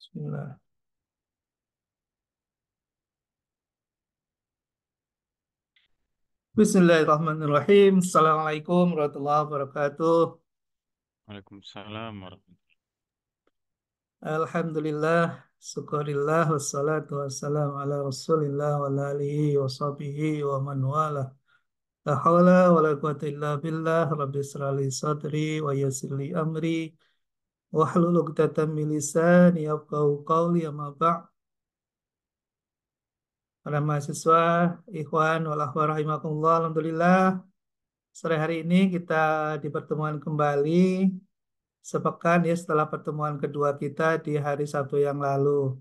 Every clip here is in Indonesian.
Bismillah. Bismillahirrahmanirrahim. Assalamualaikum warahmatullahi wabarakatuh. Waalaikumsalam warahmatullahi. Alhamdulillah, syukurillah, wassalatu wassalamu ala rasulillah wa ala alihi wa sahbihi wa man wala. La hawla wa la quwata illa billah, rabbi israh li sadri wa yassir li amri, wahlul 'uqdatam min lisani yafqahu qawli, amma ba'd. Para mahasiswa, ikhwan wal akhwat rahimakumullah, alhamdulillah. Sore hari ini kita di pertemuan kembali sepekan ya setelah pertemuan kedua kita di hari Sabtu yang lalu.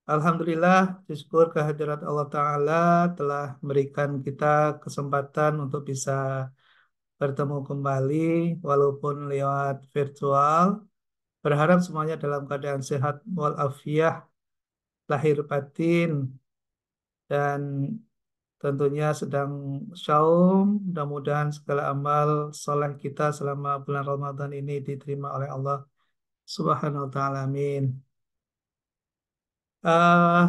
Alhamdulillah, syukur kehadirat Allah Ta'ala telah memberikan kita kesempatan untuk bisa bertemu kembali walaupun lewat virtual. Berharap semuanya dalam keadaan sehat walafiat, lahir batin, dan tentunya sedang syaum. Mudah-mudahan segala amal soleh kita selama bulan Ramadan ini diterima oleh Allah Subhanahu wa taala. Amin. Eh,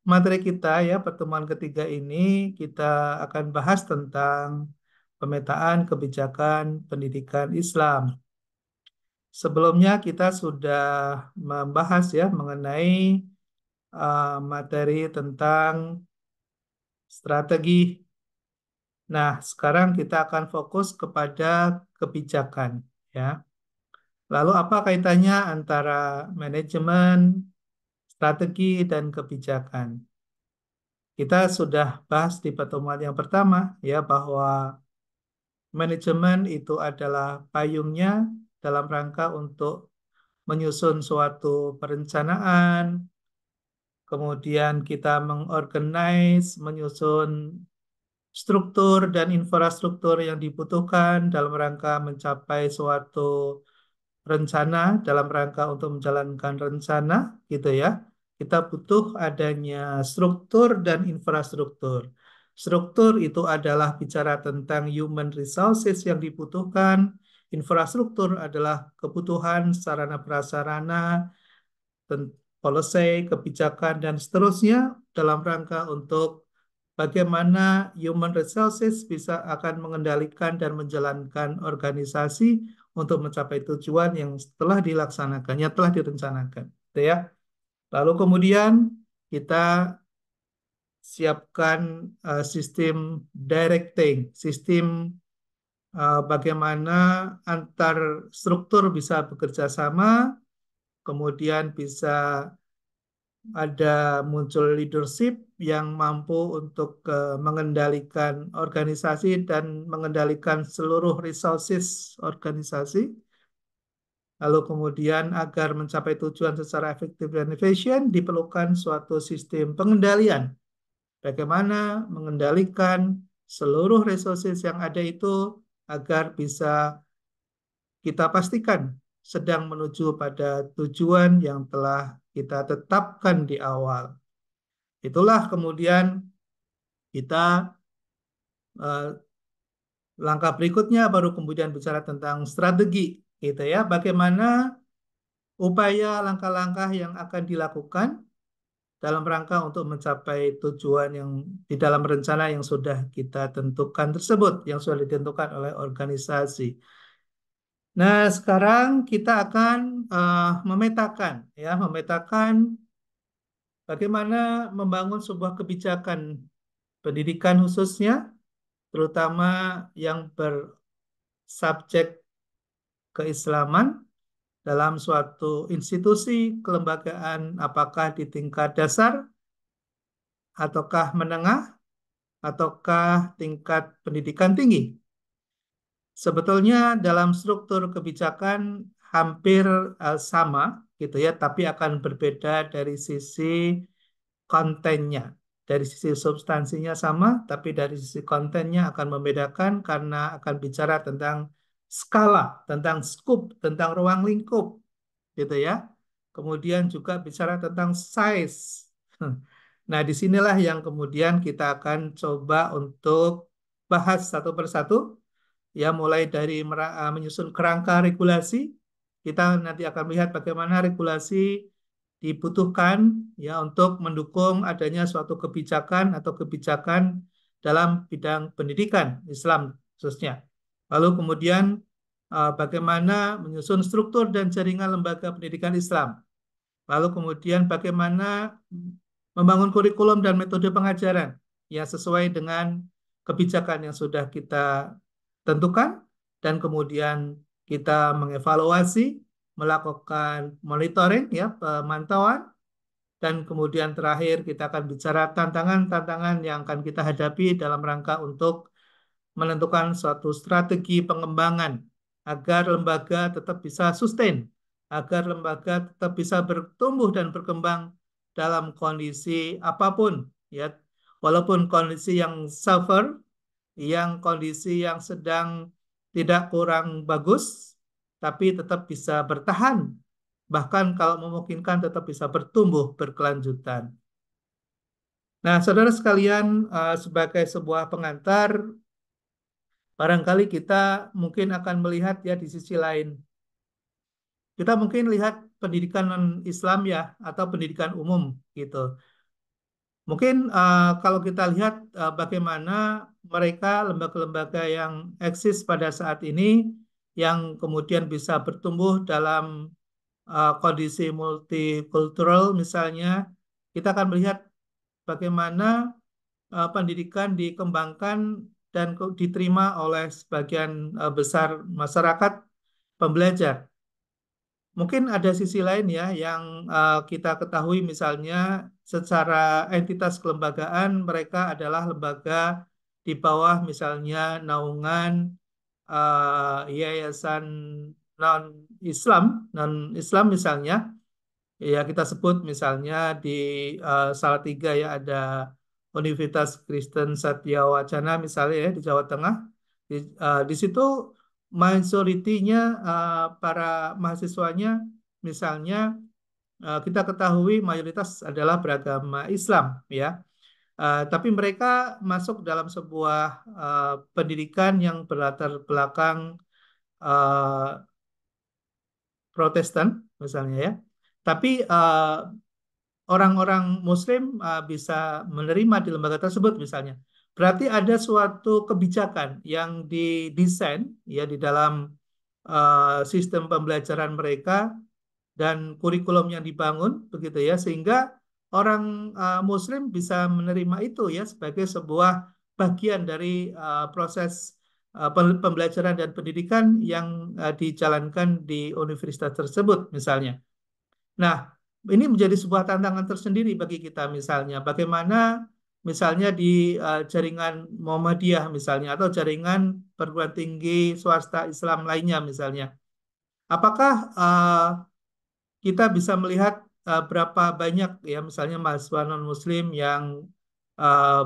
Materi kita ya pertemuan ketiga ini kita akan bahas tentang pemetaan kebijakan pendidikan Islam. Sebelumnya kita sudah membahas ya mengenai materi tentang strategi. Nah, sekarang kita akan fokus kepada kebijakan ya. Lalu apa kaitannya antara manajemen, strategi, dan kebijakan? Kita sudah bahas di pertemuan yang pertama ya bahwa manajemen itu adalah payungnya dalam rangka untuk menyusun suatu perencanaan, kemudian kita mengorganize, menyusun struktur dan infrastruktur yang dibutuhkan dalam rangka mencapai suatu rencana, dalam rangka untuk menjalankan rencana, gitu ya. Kita butuh adanya struktur dan infrastruktur. Struktur itu adalah bicara tentang human resources yang dibutuhkan. Infrastruktur adalah kebutuhan sarana prasarana, policy, kebijakan, dan seterusnya dalam rangka untuk bagaimana human resources bisa akan mengendalikan dan menjalankan organisasi untuk mencapai tujuan yang telah dilaksanakan, yang telah direncanakan. Gitu ya. Lalu kemudian kita siapkan sistem directing, sistem bagaimana antar struktur bisa bekerja sama, kemudian bisa ada muncul leadership yang mampu untuk mengendalikan organisasi dan mengendalikan seluruh resources organisasi. Lalu kemudian agar mencapai tujuan secara efektif dan efisien diperlukan suatu sistem pengendalian. Bagaimana mengendalikan seluruh resources yang ada itu agar bisa kita pastikan sedang menuju pada tujuan yang telah kita tetapkan di awal. Itulah kemudian kita eh, langkah berikutnya baru kemudian bicara tentang strategi, gitu ya. Bagaimana upaya langkah-langkah yang akan dilakukan dalam rangka untuk mencapai tujuan yang di dalam rencana yang sudah kita tentukan tersebut, yang sudah ditentukan oleh organisasi. Nah, sekarang kita akan memetakan bagaimana membangun sebuah kebijakan pendidikan khususnya, terutama yang bersubjek keislaman dalam suatu institusi kelembagaan, apakah di tingkat dasar, ataukah menengah, ataukah tingkat pendidikan tinggi. Sebetulnya dalam struktur kebijakan hampir sama gitu ya, tapi akan berbeda dari sisi kontennya. Dari sisi substansinya sama, tapi dari sisi kontennya akan membedakan karena akan bicara tentang skala, tentang scope, tentang ruang lingkup, gitu ya. Kemudian juga bicara tentang size. Nah, disinilah yang kemudian kita akan coba untuk bahas satu persatu, ya mulai dari menyusun kerangka regulasi. Kita nanti akan melihat bagaimana regulasi dibutuhkan ya untuk mendukung adanya suatu kebijakan atau kebijakan dalam bidang pendidikan Islam khususnya. Lalu kemudian bagaimana menyusun struktur dan jaringan lembaga pendidikan Islam. Lalu kemudian bagaimana membangun kurikulum dan metode pengajaran yang sesuai dengan kebijakan yang sudah kita tentukan dan kemudian kita mengevaluasi, melakukan monitoring ya, pemantauan dan kemudian terakhir kita akan bicara tantangan-tantangan yang akan kita hadapi dalam rangka untuk menentukan suatu strategi pengembangan agar lembaga tetap bisa sustain, agar lembaga tetap bisa bertumbuh dan berkembang dalam kondisi apapun, ya, walaupun kondisi yang suffer, yang kondisi yang sedang tidak kurang bagus, tapi tetap bisa bertahan, bahkan kalau memungkinkan tetap bisa bertumbuh berkelanjutan. Nah, saudara sekalian, sebagai sebuah pengantar, barangkali kita mungkin akan melihat ya di sisi lain. Kita mungkin lihat pendidikan non-Islam ya, atau pendidikan umum gitu. Mungkin kalau kita lihat bagaimana mereka lembaga-lembaga yang eksis pada saat ini, yang kemudian bisa bertumbuh dalam kondisi multikultural misalnya, kita akan melihat bagaimana pendidikan dikembangkan dan diterima oleh sebagian besar masyarakat pembelajar. Mungkin ada sisi lain ya yang kita ketahui misalnya secara entitas kelembagaan mereka adalah lembaga di bawah misalnya naungan yayasan non-Islam, non-Islam misalnya. Ya, kita sebut misalnya di Salatiga ya ada Universitas Kristen Satya Wacana misalnya ya di Jawa Tengah. Di situ majoritinya para mahasiswanya misalnya kita ketahui mayoritas adalah beragama Islam ya. Tapi mereka masuk dalam sebuah pendidikan yang berlatar belakang eh, Protestan misalnya ya. Tapi orang-orang Muslim bisa menerima di lembaga tersebut misalnya. Berarti ada suatu kebijakan yang didesain ya di dalam sistem pembelajaran mereka dan kurikulum yang dibangun begitu ya sehingga orang Muslim bisa menerima itu ya sebagai sebuah bagian dari proses pembelajaran dan pendidikan yang dijalankan di universitas tersebut misalnya. Nah, ini menjadi sebuah tantangan tersendiri bagi kita misalnya. Bagaimana misalnya di jaringan Muhammadiyah misalnya atau jaringan perguruan tinggi swasta Islam lainnya misalnya. Apakah kita bisa melihat berapa banyak ya misalnya mahasiswa non-Muslim yang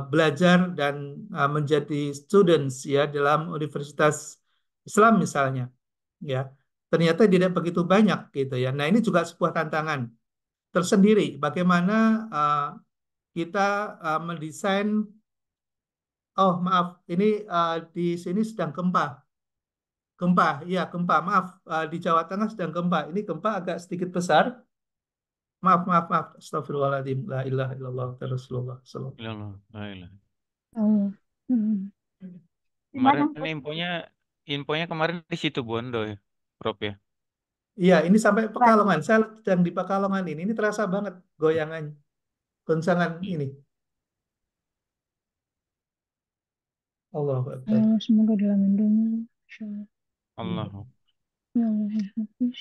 belajar dan menjadi students ya dalam universitas Islam misalnya. Ya, ternyata tidak begitu banyak gitu ya. Nah, ini juga sebuah tantangan tersendiri. Bagaimana uh, kita mendesain, oh maaf, ini di sini sedang gempa. Gempa, iya gempa, maaf. Di Jawa Tengah sedang gempa. Ini gempa agak sedikit besar. Maaf, maaf, maaf. Astagfirullahaladzim. La ilaha illallah. Rasulullah. Sallallahu. Ilallah, la ilaha. Oh. Hmm. Kemarin Gimana? infonya kemarin di situ Bondo ya, Prof ya. Iya, ini sampai Pak? Pekalongan. Saya sedang di Pekalongan ini. Ini terasa banget goyangan, goncangan ini. Allahu Akbar. Semoga dalam lindungi. Insyaallah. Allah. Ya Allah, ya Hafiz.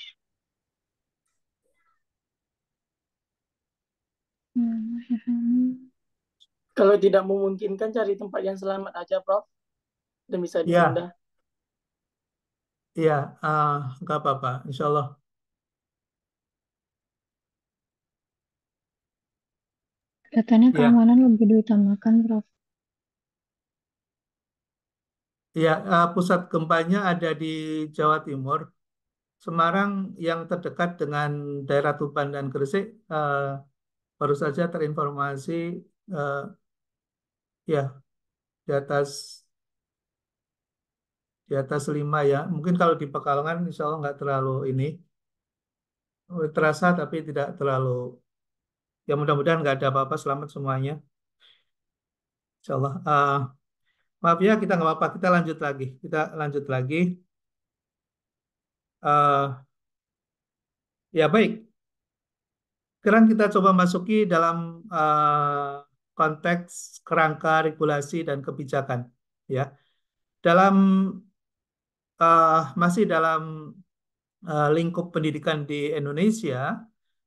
Ya Allah, ya Hamid. Kalau tidak memungkinkan cari tempat yang selamat aja, Prof. Dan bisa Ya, dipindah. iya, nggak apa-apa. Insya Allah. Katanya Ya, keamanan lebih diutamakan, Prof. ya, pusat gempanya ada di Jawa Timur. Semarang yang terdekat dengan daerah Tuban dan Gresik baru saja terinformasi eh, ya di atas 5 ya. Mungkin kalau di Pekalongan insya Allah nggak terlalu ini terasa tapi tidak terlalu Ya mudah-mudahan nggak ada apa-apa, selamat semuanya. Insya Allah. Maaf ya, kita nggak apa-apa, kita lanjut lagi. Kita lanjut lagi. Eh, ya baik, sekarang kita coba masuki dalam konteks kerangka regulasi dan kebijakan. Ya, dalam masih dalam lingkup pendidikan di Indonesia,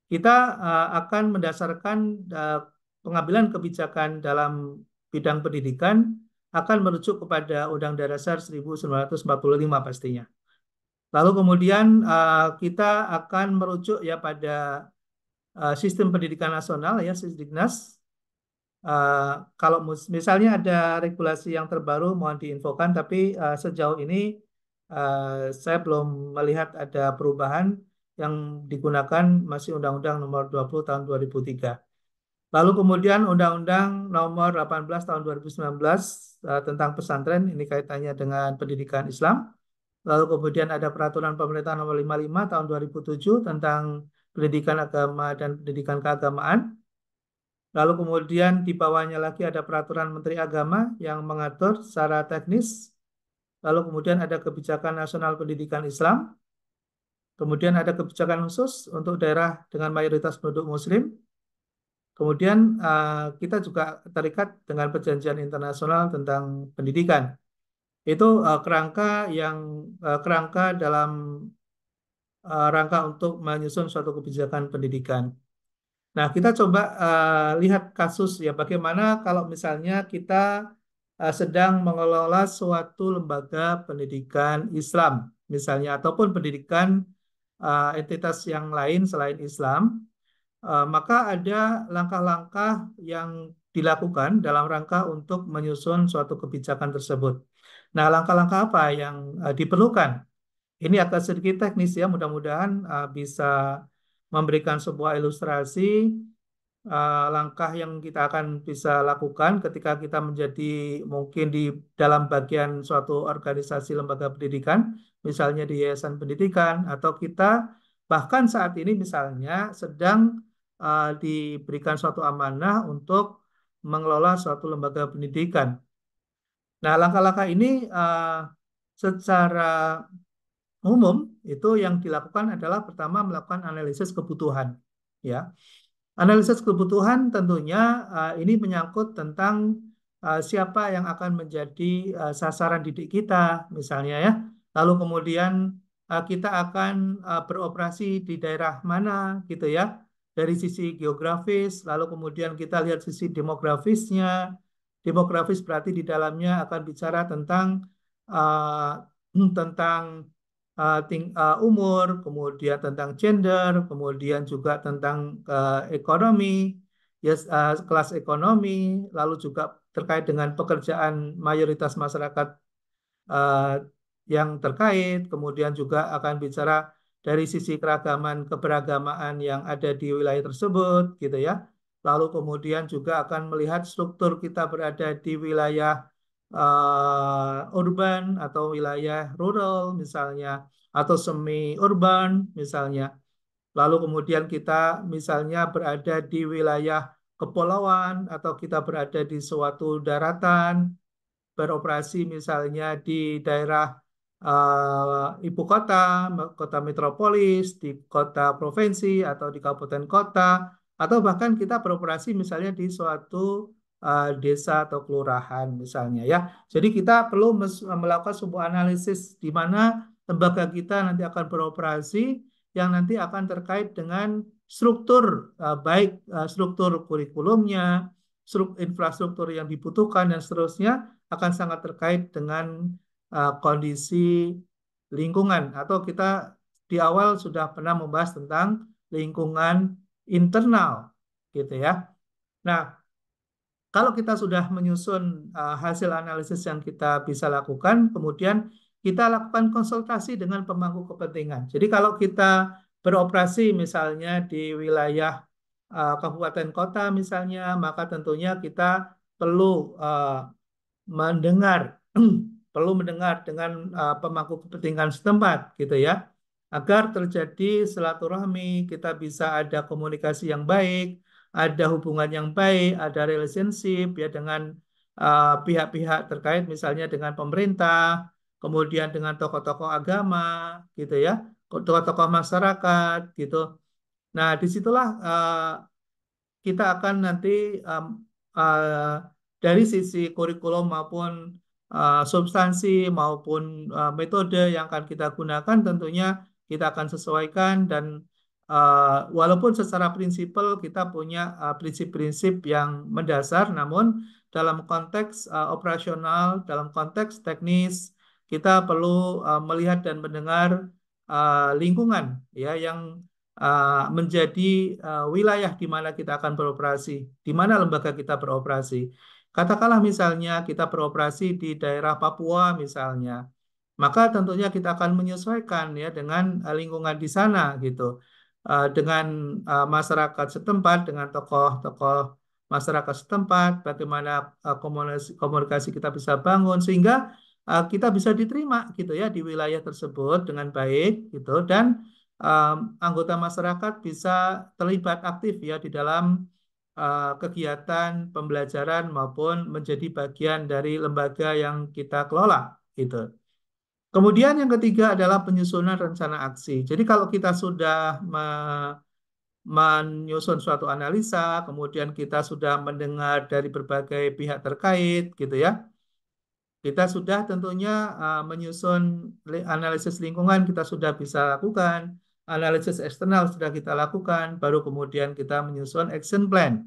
kita akan mendasarkan eh, pengambilan kebijakan dalam bidang pendidikan akan merujuk kepada Undang-Undang Dasar 1945 pastinya. Lalu kemudian kita akan merujuk ya pada sistem pendidikan nasional ya Sisdiknas. Kalau misalnya ada regulasi yang terbaru mohon diinfokan, tapi sejauh ini saya belum melihat ada perubahan. Yang digunakan masih Undang-Undang Nomor 20 Tahun 2003. Lalu kemudian Undang-Undang Nomor 18 Tahun 2019 tentang pesantren, ini kaitannya dengan pendidikan Islam. Lalu kemudian ada Peraturan Pemerintah Nomor 55 Tahun 2007 tentang pendidikan agama dan pendidikan keagamaan. Lalu kemudian di bawahnya lagi ada Peraturan Menteri Agama yang mengatur secara teknis. Lalu kemudian ada Kebijakan Nasional Pendidikan Islam. Kemudian ada kebijakan khusus untuk daerah dengan mayoritas penduduk Muslim. Kemudian kita juga terikat dengan perjanjian internasional tentang pendidikan. Itu kerangka dalam rangka untuk menyusun suatu kebijakan pendidikan. Nah, kita coba lihat kasus ya bagaimana kalau misalnya kita sedang mengelola suatu lembaga pendidikan Islam misalnya ataupun pendidikan entitas yang lain selain Islam. Maka ada langkah-langkah yang dilakukan dalam rangka untuk menyusun suatu kebijakan tersebut. Nah, langkah-langkah apa yang diperlukan? Ini agak sedikit teknis ya, mudah-mudahan bisa memberikan sebuah ilustrasi langkah yang kita akan bisa lakukan ketika kita menjadi mungkin di dalam bagian suatu organisasi lembaga pendidikan, misalnya di yayasan pendidikan, atau kita bahkan saat ini misalnya sedang diberikan suatu amanah untuk mengelola suatu lembaga pendidikan. Nah, langkah-langkah ini secara umum itu yang dilakukan adalah pertama melakukan analisis kebutuhan, ya. Analisis kebutuhan tentunya ini menyangkut tentang siapa yang akan menjadi sasaran didik kita, misalnya ya. Lalu kemudian kita akan beroperasi di daerah mana, gitu ya. Dari sisi geografis, lalu kemudian kita lihat sisi demografisnya. Demografis berarti di dalamnya akan bicara tentang tentang umur, kemudian tentang gender, kemudian juga tentang ekonomi, yes, kelas ekonomi, lalu juga terkait dengan pekerjaan mayoritas masyarakat uh, yang terkait, kemudian juga akan bicara dari sisi keragaman keberagamaan yang ada di wilayah tersebut, gitu ya. Lalu kemudian juga akan melihat struktur kita berada di wilayah urban atau wilayah rural misalnya, atau semi urban misalnya. Lalu kemudian kita misalnya berada di wilayah kepulauan atau kita berada di suatu daratan, beroperasi misalnya di daerah ibu kota, kota metropolis, di kota provinsi atau di kabupaten kota, atau bahkan kita beroperasi misalnya di suatu desa atau kelurahan misalnya ya. Jadi kita perlu melakukan sebuah analisis di mana lembaga kita nanti akan beroperasi yang nanti akan terkait dengan struktur baik struktur kurikulumnya, infrastruktur yang dibutuhkan dan seterusnya akan sangat terkait dengan kondisi lingkungan atau kita di awal sudah pernah membahas tentang lingkungan internal gitu ya. Nah, kalau kita sudah menyusun hasil analisis yang kita bisa lakukan, kemudian kita lakukan konsultasi dengan pemangku kepentingan. Jadi kalau kita beroperasi misalnya di wilayah kabupaten kota misalnya, maka tentunya kita perlu mendengar perlu mendengar dengan pemangku kepentingan setempat gitu ya, agar terjadi silaturahmi, kita bisa ada komunikasi yang baik, ada hubungan yang baik, ada relationship ya dengan pihak-pihak terkait, misalnya dengan pemerintah, kemudian dengan tokoh-tokoh agama, gitu ya, tokoh-tokoh masyarakat, gitu. Nah, disitulah kita akan nanti um, uh, dari sisi kurikulum maupun substansi maupun metode yang akan kita gunakan tentunya kita akan sesuaikan dan walaupun secara prinsipal kita punya prinsip-prinsip yang mendasar, namun dalam konteks operasional, dalam konteks teknis kita perlu melihat dan mendengar lingkungan ya yang menjadi wilayah di mana kita akan beroperasi, di mana lembaga kita beroperasi. Katakanlah misalnya kita beroperasi di daerah Papua misalnya, maka tentunya kita akan menyesuaikan ya dengan lingkungan di sana gitu. Dengan masyarakat setempat, dengan tokoh-tokoh masyarakat setempat, bagaimana komunikasi kita bisa bangun sehingga kita bisa diterima gitu ya di wilayah tersebut dengan baik gitu dan anggota masyarakat bisa terlibat aktif ya di dalam kegiatan pembelajaran maupun menjadi bagian dari lembaga yang kita kelola gitu. Kemudian yang ketiga adalah penyusunan rencana aksi. Jadi kalau kita sudah menyusun suatu analisa, kemudian kita sudah mendengar dari berbagai pihak terkait gitu ya. Kita sudah tentunya menyusun analisis lingkungan kita sudah bisa lakukan, analisis eksternal sudah kita lakukan, baru kemudian kita menyusun action plan.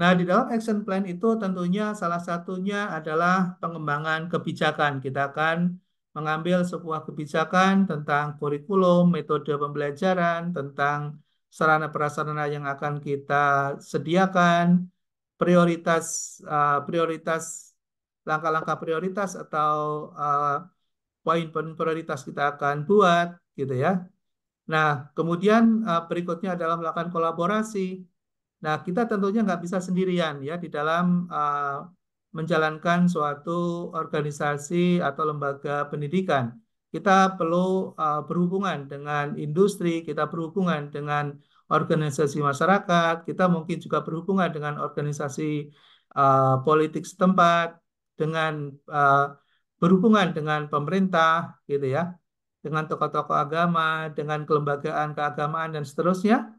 Nah, di dalam action plan itu tentunya salah satunya adalah pengembangan kebijakan. Kita akan mengambil sebuah kebijakan tentang kurikulum, metode pembelajaran, tentang sarana prasarana yang akan kita sediakan, prioritas prioritas langkah-langkah prioritas atau poin-poin prioritas kita akan buat gitu ya. Nah, kemudian berikutnya adalah melakukan kolaborasi. Nah, kita tentunya nggak bisa sendirian ya di dalam menjalankan suatu organisasi atau lembaga pendidikan. Kita perlu berhubungan dengan industri, kita berhubungan dengan organisasi masyarakat, kita mungkin juga berhubungan dengan organisasi politik setempat, dengan berhubungan dengan pemerintah, gitu ya, dengan tokoh-tokoh agama, dengan kelembagaan keagamaan dan seterusnya.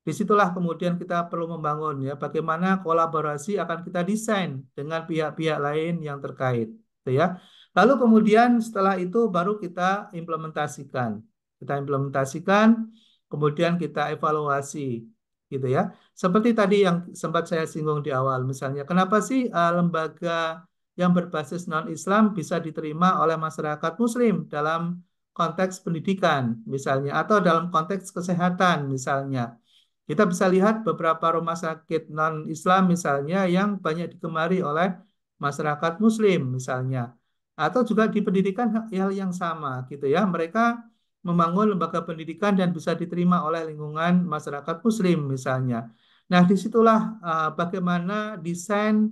Disitulah kemudian kita perlu membangun ya bagaimana kolaborasi akan kita desain dengan pihak-pihak lain yang terkait, gitu ya. Lalu kemudian setelah itu baru kita implementasikan. Kita implementasikan, kemudian kita evaluasi, gitu ya. Seperti tadi yang sempat saya singgung di awal, misalnya, kenapa sih lembaga yang berbasis non-Islam bisa diterima oleh masyarakat Muslim dalam konteks pendidikan, misalnya, atau dalam konteks kesehatan, misalnya. Kita bisa lihat beberapa rumah sakit non-Islam misalnya yang banyak digemari oleh masyarakat Muslim misalnya. Atau juga di pendidikan hal yang sama gitu ya. Mereka membangun lembaga pendidikan dan bisa diterima oleh lingkungan masyarakat Muslim misalnya. Nah, disitulah bagaimana desain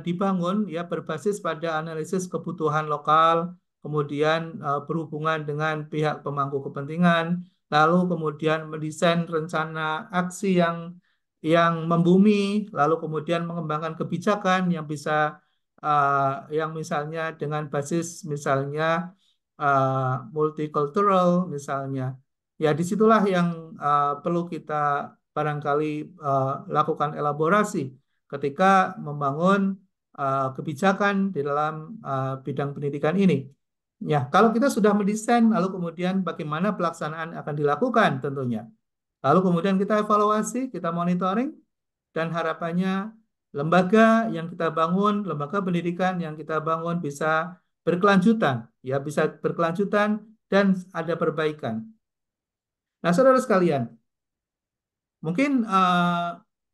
dibangun ya berbasis pada analisis kebutuhan lokal, kemudian berhubungan dengan pihak pemangku kepentingan, lalu kemudian mendesain rencana aksi yang membumi, lalu kemudian mengembangkan kebijakan yang bisa yang misalnya dengan basis misalnya multicultural misalnya. Ya disitulah yang perlu kita barangkali lakukan elaborasi ketika membangun kebijakan di dalam bidang pendidikan ini. Ya, kalau kita sudah mendesain, lalu kemudian bagaimana pelaksanaan akan dilakukan tentunya. Lalu kemudian kita evaluasi, kita monitoring, dan harapannya lembaga yang kita bangun, lembaga pendidikan yang kita bangun bisa berkelanjutan, ya bisa berkelanjutan dan ada perbaikan. Nah, saudara sekalian, mungkin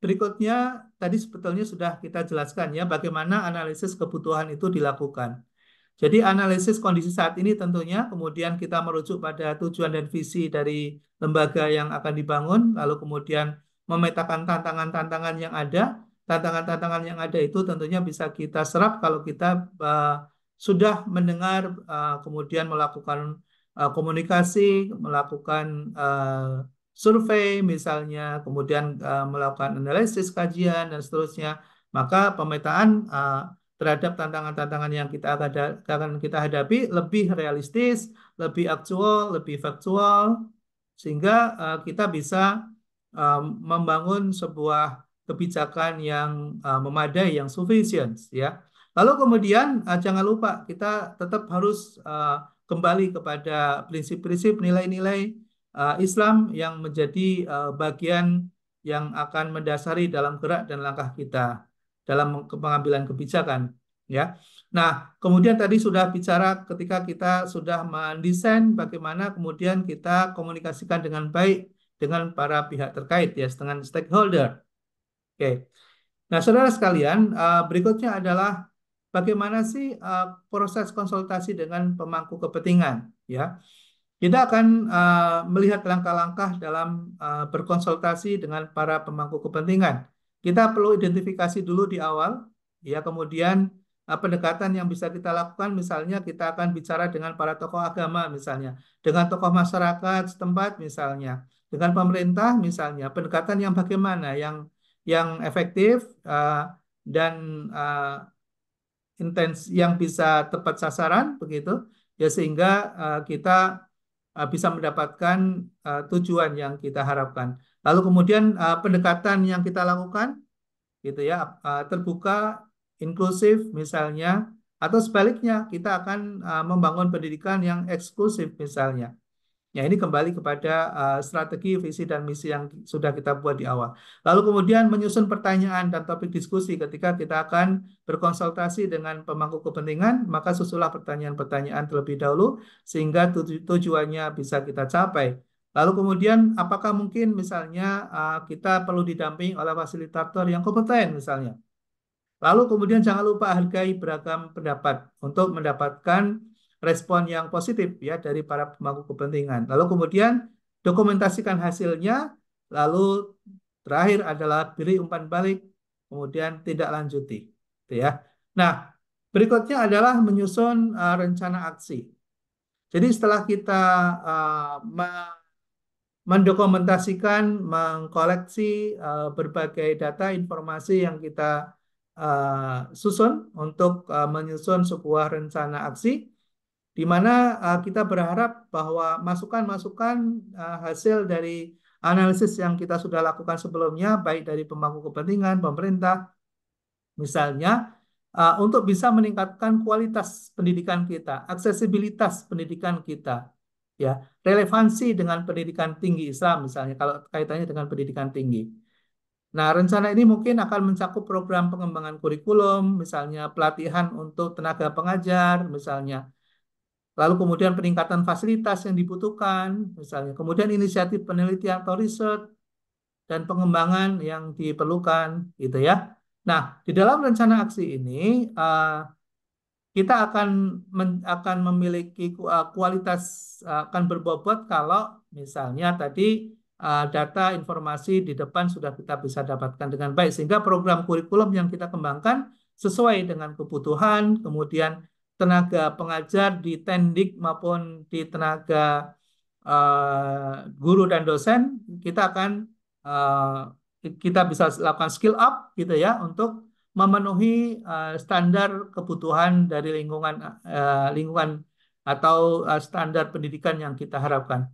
berikutnya tadi sebetulnya sudah kita jelaskan ya bagaimana analisis kebutuhan itu dilakukan. Jadi analisis kondisi saat ini tentunya kemudian kita merujuk pada tujuan dan visi dari lembaga yang akan dibangun, lalu kemudian memetakan tantangan-tantangan yang ada. Tantangan-tantangan yang ada itu tentunya bisa kita serap kalau kita sudah mendengar, kemudian melakukan komunikasi, melakukan survei misalnya, kemudian melakukan analisis kajian dan seterusnya, maka pemetaan terhadap tantangan-tantangan yang akan kita hadapi lebih realistis, lebih aktual, lebih faktual, sehingga kita bisa membangun sebuah kebijakan yang memadai, yang sufficient, ya. Lalu kemudian jangan lupa kita tetap harus kembali kepada prinsip-prinsip nilai-nilai Islam yang menjadi bagian yang akan mendasari dalam gerak dan langkah kita dalam pengambilan kebijakan, ya. Nah, kemudian tadi sudah bicara ketika kita sudah mendesain bagaimana kemudian kita komunikasikan dengan baik dengan para pihak terkait, ya, dengan stakeholder. Oke. Nah, saudara sekalian, berikutnya adalah bagaimana sih proses konsultasi dengan pemangku kepentingan, ya. Kita akan melihat langkah-langkah dalam berkonsultasi dengan para pemangku kepentingan. Kita perlu identifikasi dulu di awal, ya, kemudian pendekatan yang bisa kita lakukan, misalnya kita akan bicara dengan para tokoh agama, misalnya, dengan tokoh masyarakat setempat, misalnya, dengan pemerintah, misalnya, pendekatan yang bagaimana, yang efektif dan intens, yang bisa tepat sasaran, begitu, ya, sehingga kita bisa mendapatkan tujuan yang kita harapkan. Lalu kemudian pendekatan yang kita lakukan, gitu ya, terbuka, inklusif misalnya, atau sebaliknya kita akan membangun pendidikan yang eksklusif misalnya. Ya, ini kembali kepada strategi, visi, dan misi yang sudah kita buat di awal. Lalu kemudian menyusun pertanyaan dan topik diskusi ketika kita akan berkonsultasi dengan pemangku kepentingan, maka susulah pertanyaan-pertanyaan terlebih dahulu sehingga tujuannya bisa kita capai. Lalu kemudian apakah mungkin misalnya kita perlu didampingi oleh fasilitator yang kompeten misalnya. Lalu kemudian jangan lupa hargai beragam pendapat untuk mendapatkan respon yang positif, ya, dari para pemangku kepentingan. Lalu kemudian dokumentasikan hasilnya, lalu terakhir adalah beri umpan balik, kemudian tidak lanjuti, gitu ya. Nah, berikutnya adalah menyusun rencana aksi. Jadi setelah kita mendokumentasikan, mengkoleksi berbagai data informasi yang kita susun untuk menyusun sebuah rencana aksi, di mana kita berharap bahwa masukan-masukan hasil dari analisis yang kita sudah lakukan sebelumnya, baik dari pemangku kepentingan, pemerintah, misalnya, untuk bisa meningkatkan kualitas pendidikan kita, aksesibilitas pendidikan kita, ya, relevansi dengan pendidikan tinggi Islam, misalnya, kalau kaitannya dengan pendidikan tinggi. Nah, rencana ini mungkin akan mencakup program pengembangan kurikulum, misalnya pelatihan untuk tenaga pengajar, misalnya. Lalu kemudian peningkatan fasilitas yang dibutuhkan, misalnya. Kemudian inisiatif penelitian atau riset dan pengembangan yang diperlukan, gitu ya. Nah, di dalam rencana aksi ini, kita akan memiliki kualitas, akan berbobot kalau misalnya tadi data informasi di depan sudah kita bisa dapatkan dengan baik, sehingga program kurikulum yang kita kembangkan sesuai dengan kebutuhan, kemudian tenaga pengajar di Tendik maupun di tenaga guru dan dosen, kita bisa lakukan skill up, gitu ya, untuk memenuhi standar kebutuhan dari lingkungan atau standar pendidikan yang kita harapkan,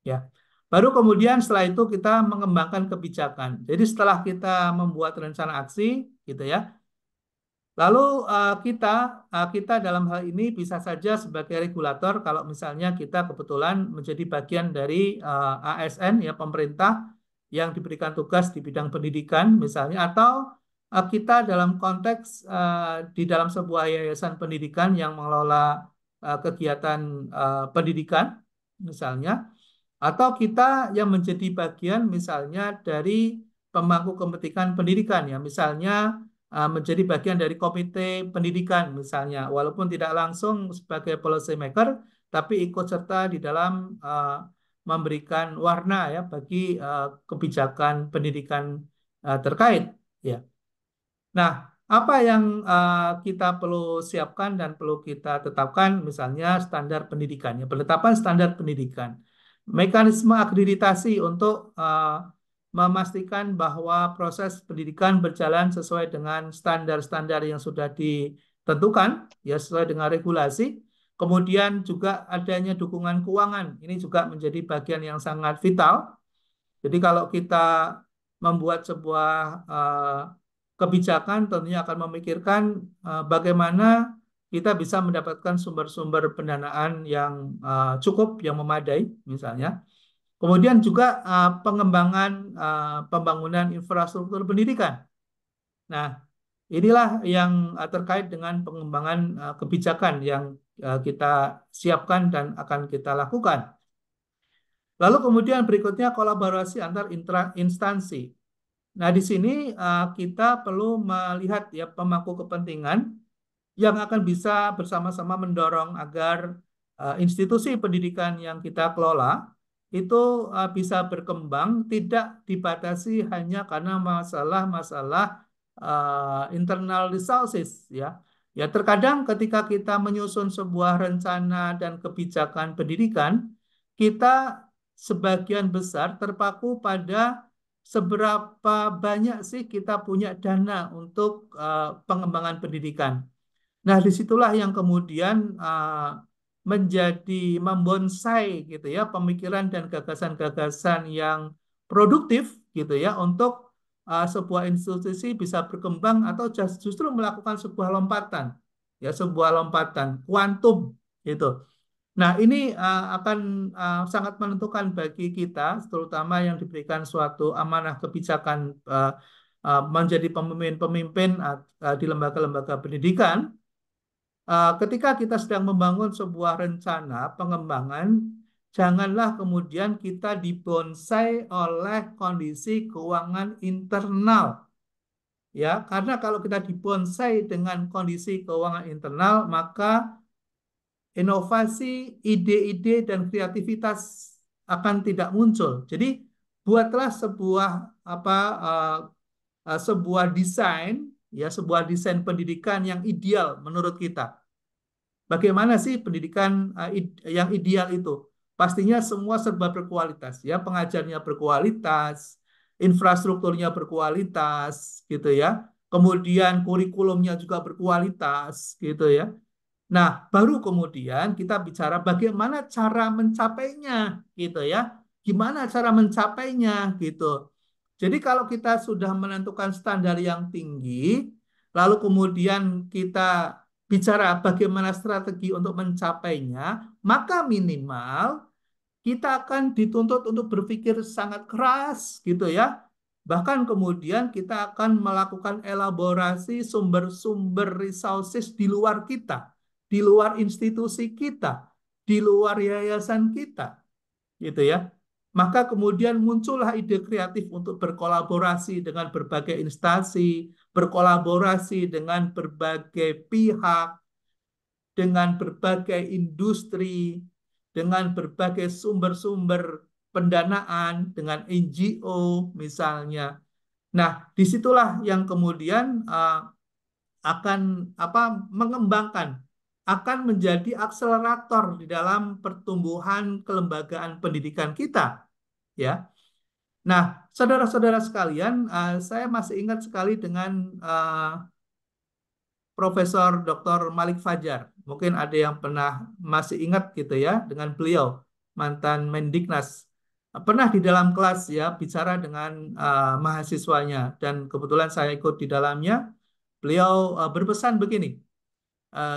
ya. Baru kemudian setelah itu kita mengembangkan kebijakan. Jadi setelah kita membuat rencana aksi, gitu ya, lalu kita dalam hal ini bisa saja sebagai regulator kalau misalnya kita kebetulan menjadi bagian dari ASN, ya, pemerintah yang diberikan tugas di bidang pendidikan misalnya, atau kita dalam konteks di dalam sebuah yayasan pendidikan yang mengelola kegiatan pendidikan misalnya, atau kita yang menjadi bagian misalnya dari pemangku kepentingan pendidikan, ya, misalnya menjadi bagian dari komite pendidikan misalnya, walaupun tidak langsung sebagai policy maker, tapi ikut serta di dalam memberikan warna, ya, bagi kebijakan pendidikan terkait, ya. Nah, apa yang kita perlu siapkan dan perlu kita tetapkan, misalnya standar pendidikan, ya, penetapan standar pendidikan. mekanisme akreditasi untuk memastikan bahwa proses pendidikan berjalan sesuai dengan standar-standar yang sudah ditentukan, ya sesuai dengan regulasi. Kemudian juga adanya dukungan keuangan, ini juga menjadi bagian yang sangat vital. Jadi kalau kita membuat sebuah kebijakan, tentunya akan memikirkan bagaimana kita bisa mendapatkan sumber-sumber pendanaan yang cukup, yang memadai, misalnya. Kemudian juga pengembangan pembangunan infrastruktur pendidikan. Nah, inilah yang terkait dengan pengembangan kebijakan yang kita siapkan dan akan kita lakukan. Lalu kemudian berikutnya kolaborasi antar instansi. Nah, di sini kita perlu melihat ya pemangku kepentingan yang akan bisa bersama-sama mendorong agar institusi pendidikan yang kita kelola itu bisa berkembang, tidak dibatasi hanya karena masalah-masalah internal resources, ya. Ya, terkadang ketika kita menyusun sebuah rencana dan kebijakan pendidikan, kita sebagian besar terpaku pada seberapa banyak sih kita punya dana untuk pengembangan pendidikan. Nah, disitulah yang kemudian menjadi membonsai gitu ya pemikiran dan gagasan-gagasan yang produktif gitu ya untuk sebuah institusi bisa berkembang atau justru melakukan sebuah lompatan ya sebuah lompatan kuantum gitu. Nah, ini akan sangat menentukan bagi kita, terutama yang diberikan suatu amanah kebijakan menjadi pemimpin-pemimpin di lembaga-lembaga pendidikan. Ketika kita sedang membangun sebuah rencana pengembangan, janganlah kemudian kita dibonsai oleh kondisi keuangan internal. Ya, karena kalau kita dibonsai dengan kondisi keuangan internal, maka inovasi, ide-ide, dan kreativitas akan tidak muncul. Jadi, buatlah sebuah desain, ya sebuah desain pendidikan yang ideal menurut kita. Bagaimana sih pendidikan yang ideal itu? Pastinya semua serba berkualitas, ya pengajarnya berkualitas, infrastrukturnya berkualitas, gitu ya. Kemudian kurikulumnya juga berkualitas, gitu ya. Nah, baru kemudian kita bicara bagaimana cara mencapainya, gitu ya. Gimana cara mencapainya, gitu. Jadi kalau kita sudah menentukan standar yang tinggi, lalu kemudian kita bicara bagaimana strategi untuk mencapainya, maka minimal kita akan dituntut untuk berpikir sangat keras, gitu ya. Bahkan kemudian kita akan melakukan elaborasi sumber-sumber resources di luar kita, di luar institusi kita, di luar yayasan kita, gitu ya. Maka kemudian muncullah ide kreatif untuk berkolaborasi dengan berbagai instansi, berkolaborasi dengan berbagai pihak, dengan berbagai industri, dengan berbagai sumber-sumber pendanaan, dengan NGO misalnya. Nah, disitulah yang kemudian akan mengembangkan, akan menjadi akselerator di dalam pertumbuhan kelembagaan pendidikan kita, ya. Nah, saudara-saudara sekalian, saya masih ingat sekali dengan Profesor Dr. Malik Fajar. Mungkin ada yang pernah masih ingat gitu ya dengan beliau, mantan Mendiknas. Pernah di dalam kelas ya bicara dengan mahasiswanya dan kebetulan saya ikut di dalamnya. Beliau berpesan begini,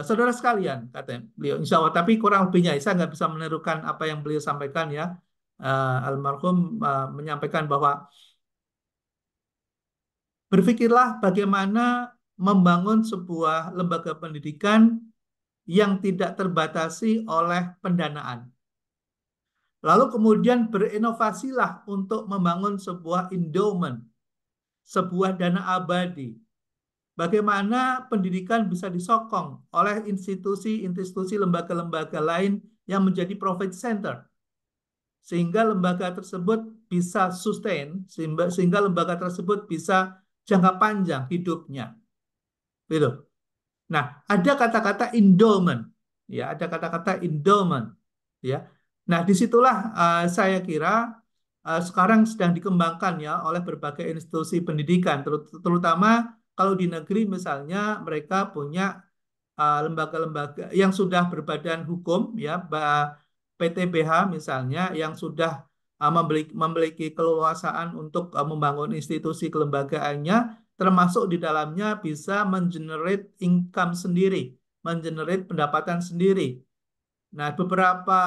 saudara sekalian, katanya beliau, insya Allah, tapi kurang lebihnya saya nggak bisa menirukan apa yang beliau sampaikan ya. Almarhum menyampaikan bahwa berpikirlah bagaimana membangun sebuah lembaga pendidikan yang tidak terbatasi oleh pendanaan. Lalu kemudian berinovasilah untuk membangun sebuah endowment, sebuah dana abadi. Bagaimana pendidikan bisa disokong oleh institusi-institusi lembaga-lembaga lain yang menjadi profit center. Sehingga lembaga tersebut bisa sustain, sehingga lembaga tersebut bisa jangka panjang hidupnya. Gitu. Nah, ada kata-kata endowment, ya, ada kata-kata endowment, ya. Nah, disitulah saya kira sekarang sedang dikembangkan ya oleh berbagai institusi pendidikan, terutama kalau di negeri misalnya mereka punya lembaga-lembaga yang sudah berbadan hukum ya, PTBH misalnya yang sudah memiliki keleluasaan untuk membangun institusi kelembagaannya, termasuk di dalamnya bisa mengenerate income sendiri, mengenerate pendapatan sendiri. Nah, beberapa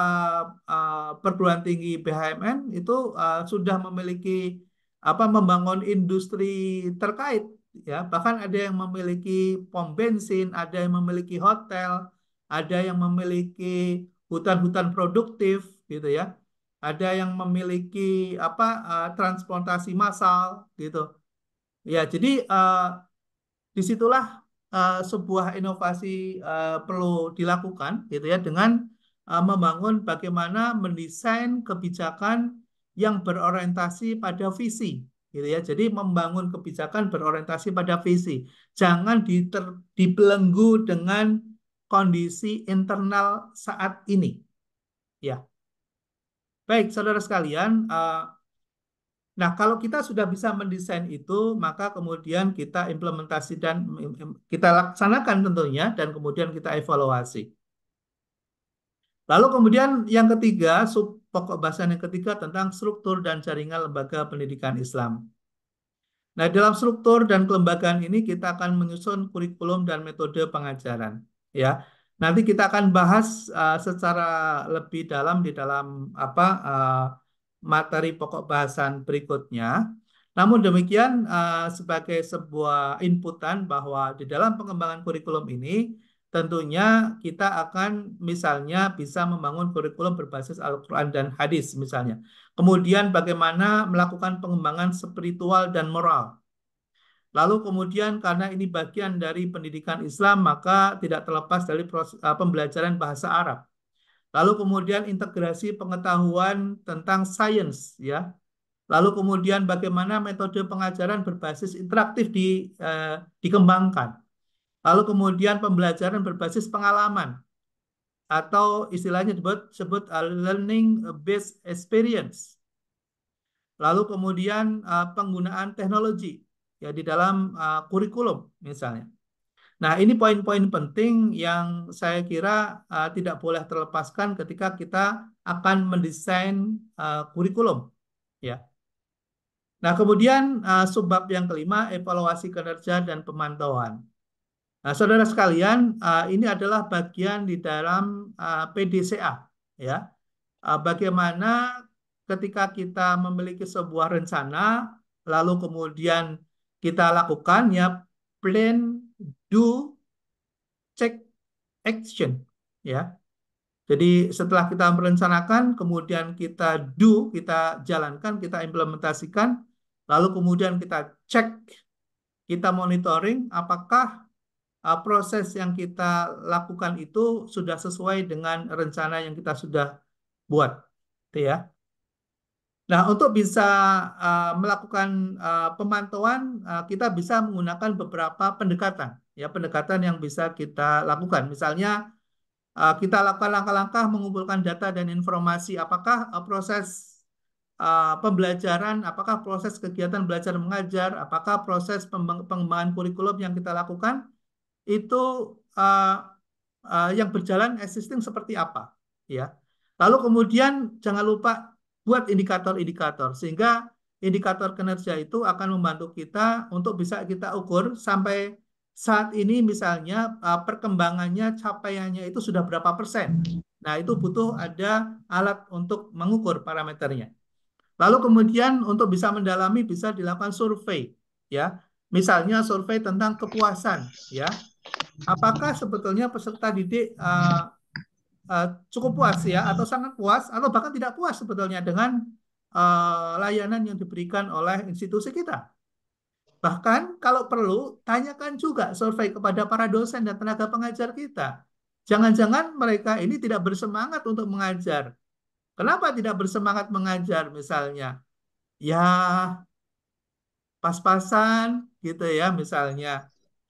perguruan tinggi BHMN itu sudah memiliki membangun industri terkait ya. Bahkan ada yang memiliki pom bensin, ada yang memiliki hotel, ada yang memiliki hutan-hutan produktif gitu ya. Ada yang memiliki transportasi massal gitu. Ya, jadi disitulah sebuah inovasi perlu dilakukan gitu ya dengan membangun bagaimana mendesain kebijakan yang berorientasi pada visi gitu ya. Jadi membangun kebijakan berorientasi pada visi. Jangan dibelenggu dengan kondisi internal saat ini. Ya. Baik, saudara sekalian, nah, kalau kita sudah bisa mendesain itu, maka kemudian kita implementasi dan kita laksanakan tentunya, dan kemudian kita evaluasi. Lalu kemudian yang ketiga, pokok bahasan yang ketiga tentang struktur dan jaringan lembaga pendidikan Islam. Nah, dalam struktur dan kelembagaan ini kita akan menyusun kurikulum dan metode pengajaran. Ya, nanti kita akan bahas secara lebih dalam di dalam materi pokok bahasan berikutnya. Namun demikian, sebagai sebuah inputan bahwa di dalam pengembangan kurikulum ini, tentunya kita akan misalnya bisa membangun kurikulum berbasis Al-Quran dan hadis misalnya. Kemudian bagaimana melakukan pengembangan spiritual dan moral. Lalu kemudian karena ini bagian dari pendidikan Islam, maka tidak terlepas dari pembelajaran bahasa Arab. Lalu kemudian integrasi pengetahuan tentang sains, ya. Lalu kemudian bagaimana metode pengajaran berbasis interaktif dikembangkan. Lalu kemudian pembelajaran berbasis pengalaman atau istilahnya disebut learning based experience. Lalu kemudian penggunaan teknologi ya di dalam kurikulum misalnya. Nah, ini poin-poin penting yang saya kira tidak boleh terlepaskan ketika kita akan mendesain kurikulum ya. Nah, kemudian subbab yang kelima, evaluasi kinerja dan pemantauan. Nah, saudara sekalian, ini adalah bagian di dalam PDCA, ya. Bagaimana ketika kita memiliki sebuah rencana, lalu kemudian kita lakukan ya plan, do, check, action, ya. Jadi setelah kita merencanakan, kemudian kita do, kita jalankan, kita implementasikan, lalu kemudian kita cek, kita monitoring apakah proses yang kita lakukan itu sudah sesuai dengan rencana yang kita sudah buat, gitu ya. Nah, untuk bisa melakukan pemantauan, kita bisa menggunakan beberapa pendekatan, ya pendekatan yang bisa kita lakukan. Misalnya kita lakukan langkah-langkah mengumpulkan data dan informasi, apakah proses pembelajaran, apakah proses kegiatan belajar mengajar, apakah proses pengembangan kurikulum yang kita lakukan itu yang berjalan existing seperti apa, ya. Lalu kemudian jangan lupa buat indikator-indikator sehingga indikator kinerja itu akan membantu kita untuk bisa kita ukur sampai saat ini misalnya perkembangannya, capaiannya itu sudah berapa persen. Nah, itu butuh ada alat untuk mengukur parameternya. Lalu kemudian untuk bisa mendalami bisa dilakukan survei, ya. Misalnya survei tentang kepuasan, ya. Apakah sebetulnya peserta didik cukup puas ya, atau sangat puas, atau bahkan tidak puas sebetulnya dengan layanan yang diberikan oleh institusi kita. Bahkan kalau perlu, tanyakan juga survei kepada para dosen dan tenaga pengajar kita. Jangan-jangan mereka ini tidak bersemangat untuk mengajar. Kenapa tidak bersemangat mengajar misalnya? Ya, pas-pasan gitu ya misalnya.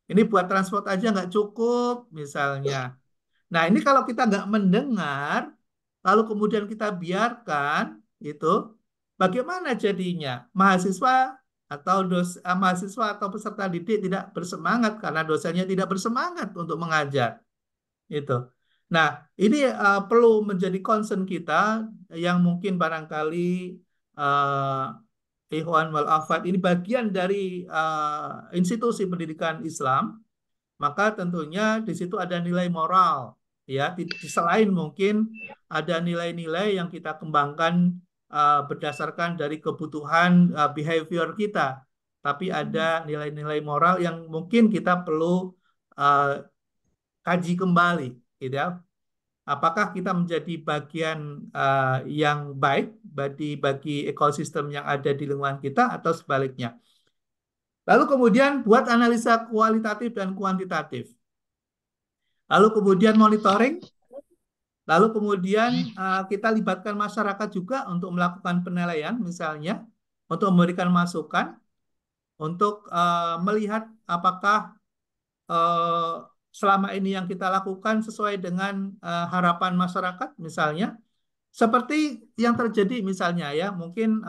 Ini buat transport aja nggak cukup misalnya. Nah, ini kalau kita nggak mendengar, lalu kemudian kita biarkan, itu bagaimana jadinya? Mahasiswa atau peserta didik tidak bersemangat karena dosennya tidak bersemangat untuk mengajar. Itu. Nah, ini perlu menjadi concern kita yang mungkin barangkali Ikhwan wal Akhwat ini bagian dari institusi pendidikan Islam, maka tentunya di situ ada nilai moral, ya. Di selain mungkin ada nilai-nilai yang kita kembangkan berdasarkan dari kebutuhan behavior kita, tapi ada nilai-nilai moral yang mungkin kita perlu kaji kembali, gitu ya. Apakah kita menjadi bagian yang baik bagi ekosistem yang ada di lingkungan kita atau sebaliknya. Lalu kemudian buat analisa kualitatif dan kuantitatif. Lalu kemudian monitoring. Lalu kemudian kita libatkan masyarakat juga untuk melakukan penilaian misalnya, untuk memberikan masukan, untuk melihat apakah selama ini yang kita lakukan sesuai dengan harapan masyarakat misalnya. Seperti yang terjadi misalnya ya, mungkin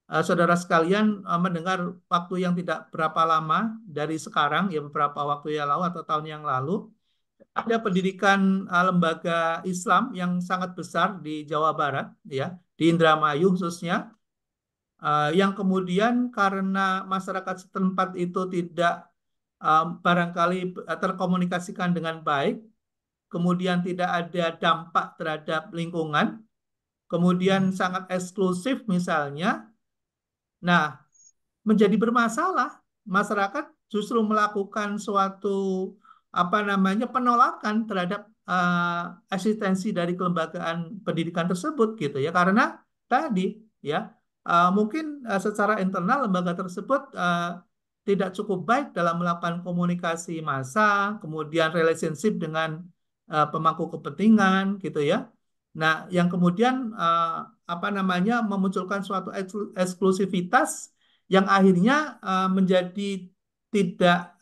saudara sekalian mendengar waktu yang tidak berapa lama dari sekarang, ya beberapa waktu yang lalu atau tahun yang lalu, ada pendidikan lembaga Islam yang sangat besar di Jawa Barat, ya, di Indramayu khususnya, yang kemudian karena masyarakat setempat itu tidak barangkali terkomunikasikan dengan baik, kemudian tidak ada dampak terhadap lingkungan, kemudian sangat eksklusif misalnya. Nah, menjadi bermasalah. Masyarakat justru melakukan suatu penolakan terhadap eksistensi dari kelembagaan pendidikan tersebut gitu ya, karena tadi ya mungkin secara internal lembaga tersebut tidak cukup baik dalam melakukan komunikasi massa, kemudian relationship dengan pemangku kepentingan gitu ya. Nah, yang kemudian memunculkan suatu eksklusivitas yang akhirnya menjadi tidak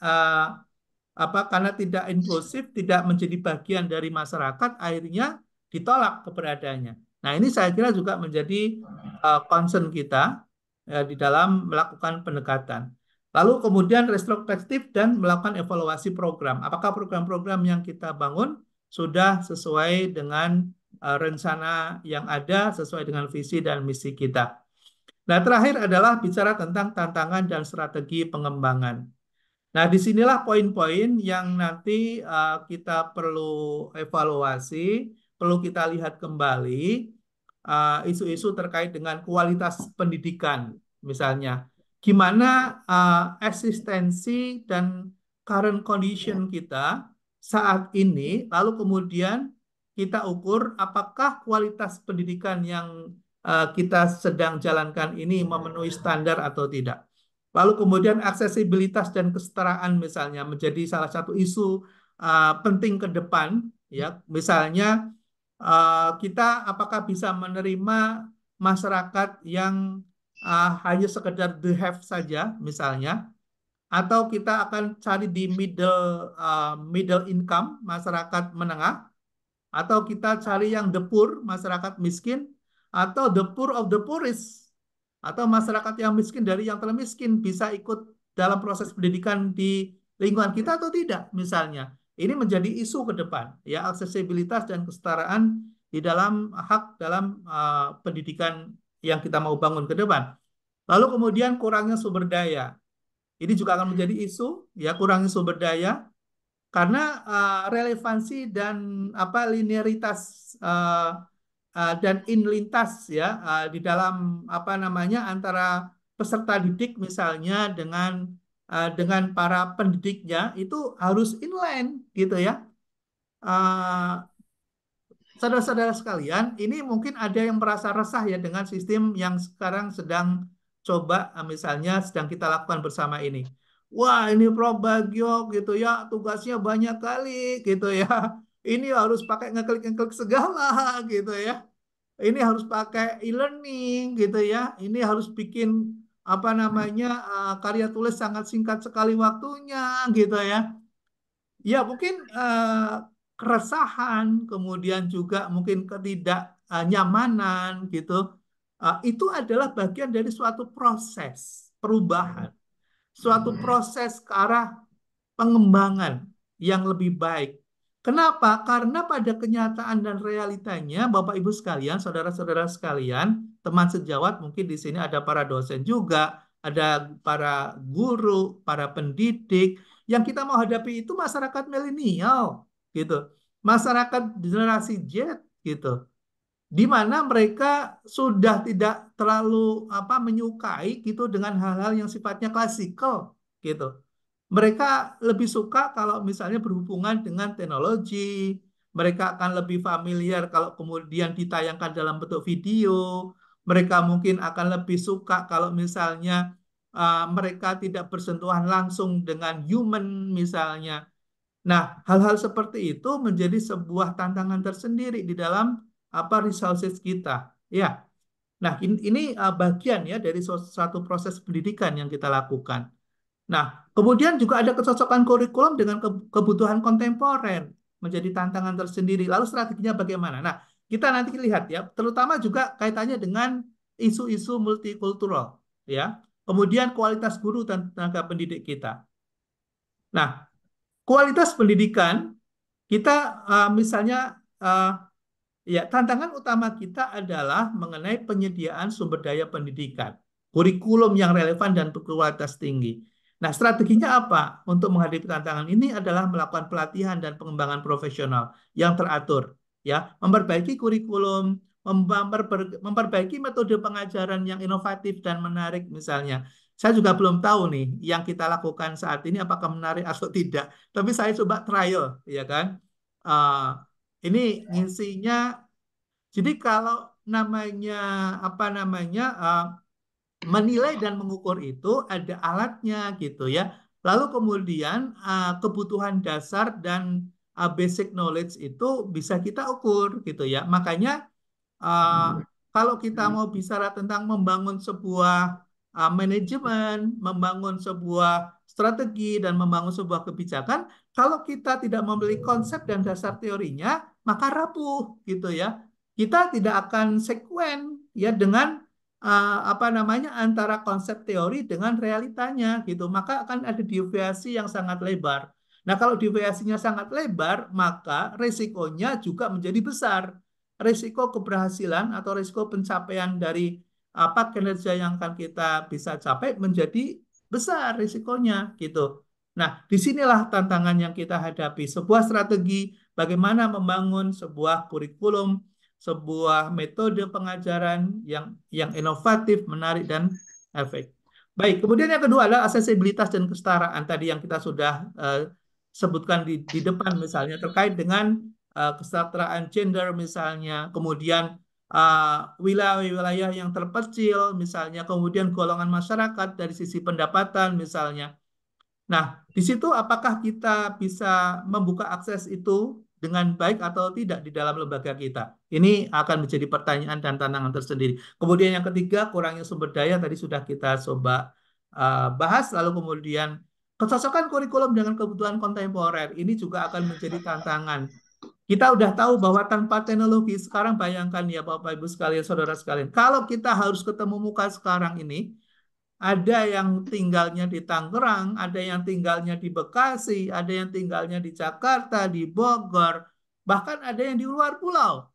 karena tidak inklusif, tidak menjadi bagian dari masyarakat, akhirnya ditolak keberadaannya. Nah, ini saya kira juga menjadi concern kita di dalam melakukan pendekatan. Lalu kemudian retrospektif dan melakukan evaluasi program. Apakah program-program yang kita bangun sudah sesuai dengan rencana yang ada, sesuai dengan visi dan misi kita. Nah, terakhir adalah bicara tentang tantangan dan strategi pengembangan. Nah, disinilah poin-poin yang nanti kita perlu evaluasi, perlu kita lihat kembali isu-isu terkait dengan kualitas pendidikan, misalnya. Gimana eksistensi dan current condition kita saat ini, lalu kemudian kita ukur apakah kualitas pendidikan yang kita sedang jalankan ini memenuhi standar atau tidak. Lalu kemudian aksesibilitas dan kesetaraan misalnya menjadi salah satu isu penting ke depan, ya. Misalnya kita apakah bisa menerima masyarakat yang hanya sekedar the have saja misalnya, atau kita akan cari di middle income, masyarakat menengah, atau kita cari yang the poor, masyarakat miskin, atau the poor of the poorest, atau masyarakat yang miskin dari yang termiskin bisa ikut dalam proses pendidikan di lingkungan kita atau tidak misalnya. Ini menjadi isu ke depan, ya, aksesibilitas dan kesetaraan di dalam hak dalam pendidikan yang kita mau bangun ke depan. Lalu kemudian kurangnya sumber daya. Ini juga akan menjadi isu, ya, kurangnya sumber daya karena relevansi dan linearitas dan inlintas ya di dalam antara peserta didik misalnya dengan para pendidiknya itu harus inline gitu ya. Saudara-saudara sekalian, ini mungkin ada yang merasa resah ya dengan sistem yang sekarang sedang coba misalnya sedang kita lakukan bersama ini. Wah, ini Prof Bagio gitu ya, tugasnya banyak kali gitu ya. Ini harus pakai ngeklik-ngeklik segala gitu ya. Ini harus pakai e-learning gitu ya. Ini harus bikin karya tulis sangat singkat sekali waktunya gitu ya. Ya mungkin keresahan, kemudian juga mungkin ketidaknyamanan gitu. Itu adalah bagian dari suatu proses perubahan, suatu proses ke arah pengembangan yang lebih baik. Kenapa? Karena pada kenyataan dan realitanya, Bapak Ibu sekalian, saudara-saudara sekalian, teman sejawat, mungkin di sini ada para dosen juga, ada para guru, para pendidik, yang kita mau hadapi itu masyarakat milenial, gitu, masyarakat generasi Z, gitu, di mana mereka sudah tidak terlalu menyukai gitu dengan hal-hal yang sifatnya klasikal, gitu. Mereka lebih suka kalau misalnya berhubungan dengan teknologi, mereka akan lebih familiar kalau kemudian ditayangkan dalam bentuk video, mereka mungkin akan lebih suka kalau misalnya mereka tidak bersentuhan langsung dengan human misalnya. Nah, hal-hal seperti itu menjadi sebuah tantangan tersendiri di dalam resources kita. Ya, nah ini bagian ya dari suatu proses pendidikan yang kita lakukan. Nah, kemudian juga ada kecocokan kurikulum dengan kebutuhan kontemporer menjadi tantangan tersendiri. Lalu strateginya bagaimana? Nah, kita nanti lihat ya, terutama juga kaitannya dengan isu-isu multikultural, ya. Kemudian kualitas guru dan tenaga pendidik kita. Nah, kualitas pendidikan kita misalnya ya, tantangan utama kita adalah mengenai penyediaan sumber daya pendidikan, kurikulum yang relevan dan berkualitas tinggi. Nah, strateginya apa? Untuk menghadapi tantangan ini adalah melakukan pelatihan dan pengembangan profesional yang teratur, ya, memperbaiki kurikulum, memperbaiki metode pengajaran yang inovatif dan menarik misalnya. Saya juga belum tahu nih yang kita lakukan saat ini apakah menarik atau tidak, tapi saya coba trial, ya kan? Uh, ini ngisinya jadi kalau namanya menilai dan mengukur itu ada alatnya gitu ya. Lalu kemudian kebutuhan dasar dan basic knowledge itu bisa kita ukur gitu ya. Makanya kalau kita mau bicara tentang membangun sebuah manajemen, membangun sebuah strategi dan membangun sebuah kebijakan, kalau kita tidak memiliki konsep dan dasar teorinya, maka rapuh gitu ya. Kita tidak akan sekuen ya dengan antara konsep teori dengan realitanya gitu. Maka akan ada deviasi yang sangat lebar. Nah, kalau deviasinya sangat lebar, maka resikonya juga menjadi besar. Risiko keberhasilan atau risiko pencapaian dari kinerja yang akan kita bisa capai menjadi besar risikonya gitu. Nah, disinilah tantangan yang kita hadapi. Sebuah strategi bagaimana membangun sebuah kurikulum, sebuah metode pengajaran yang inovatif, menarik, dan efektif. Baik, kemudian yang kedua adalah aksesibilitas dan kesetaraan tadi yang kita sudah sebutkan di depan misalnya terkait dengan kesetaraan gender misalnya, kemudian wilayah-wilayah yang terpencil misalnya, kemudian golongan masyarakat dari sisi pendapatan misalnya. Nah, di situ apakah kita bisa membuka akses itu dengan baik atau tidak di dalam lembaga kita? Ini akan menjadi pertanyaan dan tantangan tersendiri. Kemudian yang ketiga, kurangnya sumber daya tadi sudah kita coba bahas, lalu kemudian kecocokan kurikulum dengan kebutuhan kontemporer ini juga akan menjadi tantangan. Kita udah tahu bahwa tanpa teknologi sekarang bayangkan ya Bapak Ibu sekalian, saudara sekalian, kalau kita harus ketemu muka sekarang ini, ada yang tinggalnya di Tangerang, ada yang tinggalnya di Bekasi, ada yang tinggalnya di Jakarta, di Bogor, bahkan ada yang di luar pulau.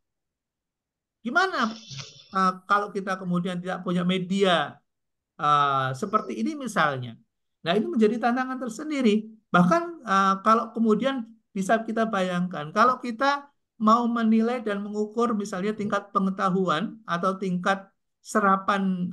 Gimana kalau kita kemudian tidak punya media seperti ini misalnya? Nah, ini menjadi tantangan tersendiri. Bahkan kalau kemudian bisa kita bayangkan, kalau kita mau menilai dan mengukur misalnya tingkat pengetahuan atau tingkat serapan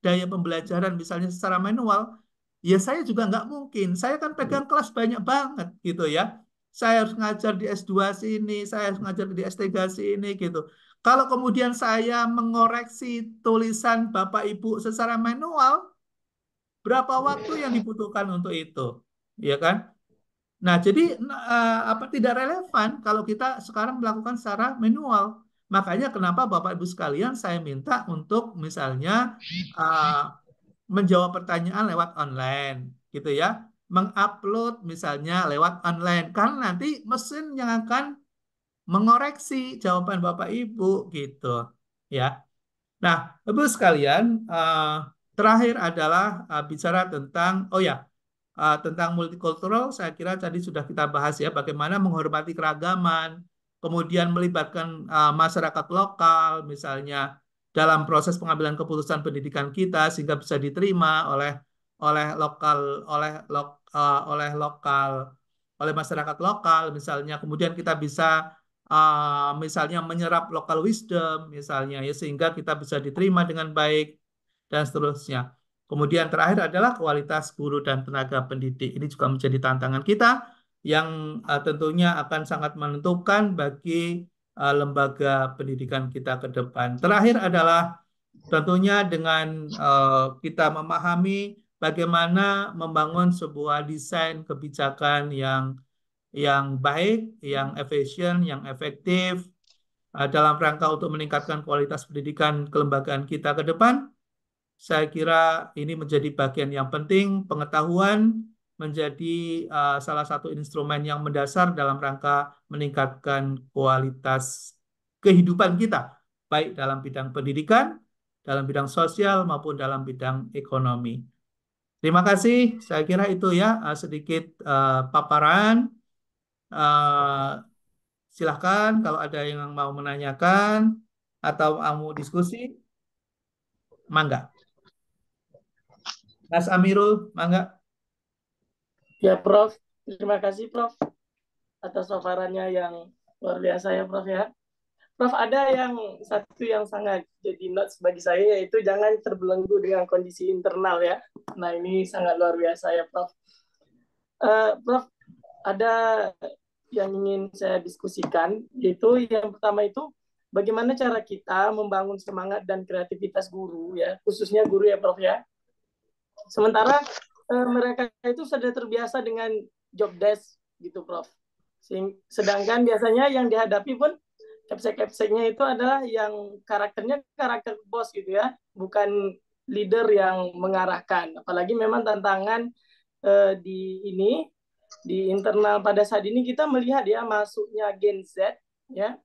daya pembelajaran misalnya secara manual, ya saya juga nggak mungkin. Saya kan pegang kelas banyak banget gitu ya. Saya harus ngajar di S2 sini, saya harus ngajar di S3 sini gitu. Kalau kemudian saya mengoreksi tulisan Bapak Ibu secara manual, berapa waktu yang dibutuhkan untuk itu? Ya kan? Nah, jadi tidak relevan kalau kita sekarang melakukan secara manual. Makanya kenapa Bapak Ibu sekalian saya minta untuk misalnya menjawab pertanyaan lewat online gitu ya. Mengupload misalnya lewat online. Karena nanti mesin yang akan mengoreksi jawaban Bapak Ibu gitu ya. Nah, Ibu sekalian, terakhir adalah bicara tentang tentang multikultural. Saya kira tadi sudah kita bahas ya, bagaimana menghormati keragaman, kemudian melibatkan masyarakat lokal, misalnya dalam proses pengambilan keputusan pendidikan kita sehingga bisa diterima oleh lokal oleh lokal oleh masyarakat lokal misalnya. Kemudian kita bisa misalnya menyerap local wisdom misalnya ya, sehingga kita bisa diterima dengan baik dan seterusnya. Kemudian terakhir adalah kualitas guru dan tenaga pendidik. Ini juga menjadi tantangan kita yang tentunya akan sangat menentukan bagi lembaga pendidikan kita ke depan. Terakhir adalah tentunya dengan kita memahami bagaimana membangun sebuah desain kebijakan yang baik, yang efisien, yang efektif dalam rangka untuk meningkatkan kualitas pendidikan kelembagaan kita ke depan. Saya kira ini menjadi bagian yang penting. Pengetahuan menjadi salah satu instrumen yang mendasar dalam rangka meningkatkan kualitas kehidupan kita, baik dalam bidang pendidikan, dalam bidang sosial, maupun dalam bidang ekonomi. Terima kasih. Saya kira itu ya sedikit paparan. Silahkan kalau ada yang mau menanyakan atau mau diskusi, mangga. Mas Amirul, mangga. Ya, Prof. Terima kasih, Prof. Atas paparannya yang luar biasa ya, Prof ya. Prof, ada satu yang sangat jadi notes bagi saya, yaitu jangan terbelenggu dengan kondisi internal ya. Nah, ini sangat luar biasa ya, Prof. Prof, ada yang ingin saya diskusikan, yaitu yang pertama itu bagaimana cara kita membangun semangat dan kreativitas guru ya, khususnya guru ya, Prof ya. Sementara mereka itu sudah terbiasa dengan job desk gitu, Prof. Sedangkan biasanya yang dihadapi pun kepsek-kepseknya itu adalah yang karakternya karakter bos gitu ya, bukan leader yang mengarahkan. Apalagi memang tantangan di internal pada saat ini kita melihat ya masuknya Gen Z ya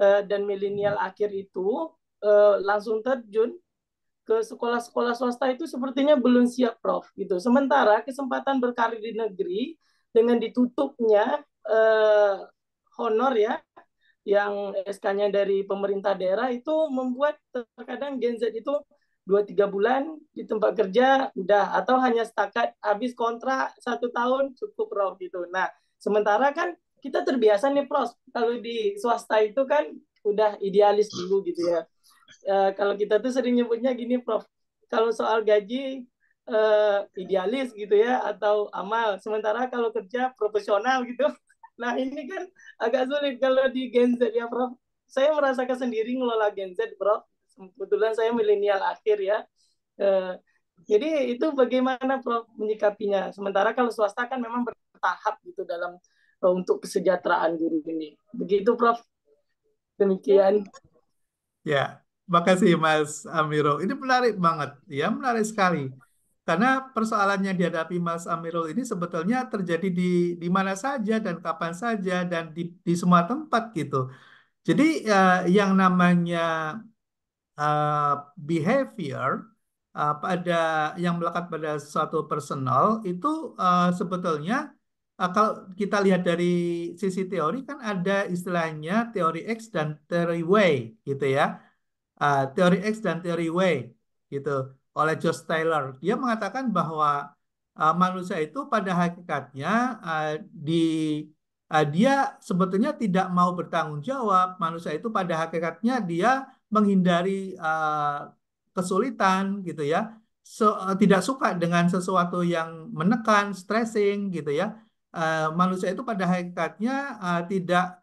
dan milenial akhir itu langsung terjun ke sekolah-sekolah swasta itu sepertinya belum siap, Prof. Gitu. Sementara kesempatan berkarir di negeri dengan ditutupnya honor ya, yang SK-nya dari pemerintah daerah itu membuat terkadang Gen Z itu 2-3 bulan di tempat kerja udah, atau hanya setakat habis kontrak 1 tahun cukup, Prof. Gitu. Nah, sementara kan kita terbiasa nih, Prof. Kalau di swasta itu kan udah idealis dulu gitu ya. Kalau kita tuh sering nyebutnya gini, Prof. Kalau soal gaji idealis gitu ya, atau amal. Sementara kalau kerja profesional gitu. Nah, ini kan agak sulit kalau di Gen Z ya, Prof. Saya merasakan sendiri ngelola Gen Z, Prof. Kebetulan saya milenial akhir ya. Jadi itu bagaimana, Prof, menyikapinya? Sementara kalau swasta kan memang bertahap gitu dalam untuk kesejahteraan guru ini. Begitu, Prof. Demikian. Ya, makasih Mas Amirul. Ini menarik banget, ya menarik sekali. Karena persoalan yang dihadapi Mas Amirul ini sebetulnya terjadi di mana saja dan kapan saja dan di semua tempat gitu. Jadi yang namanya behavior pada yang melekat pada suatu personal itu sebetulnya kalau kita lihat dari sisi teori kan ada istilahnya teori X dan teori Y gitu ya. Teori X dan teori Y gitu oleh Josh Taylor. Dia mengatakan bahwa manusia itu pada hakikatnya dia sebetulnya tidak mau bertanggung jawab. Manusia itu pada hakikatnya dia menghindari kesulitan gitu ya. Tidak suka dengan sesuatu yang menekan, stressing gitu ya. Manusia itu pada hakikatnya tidak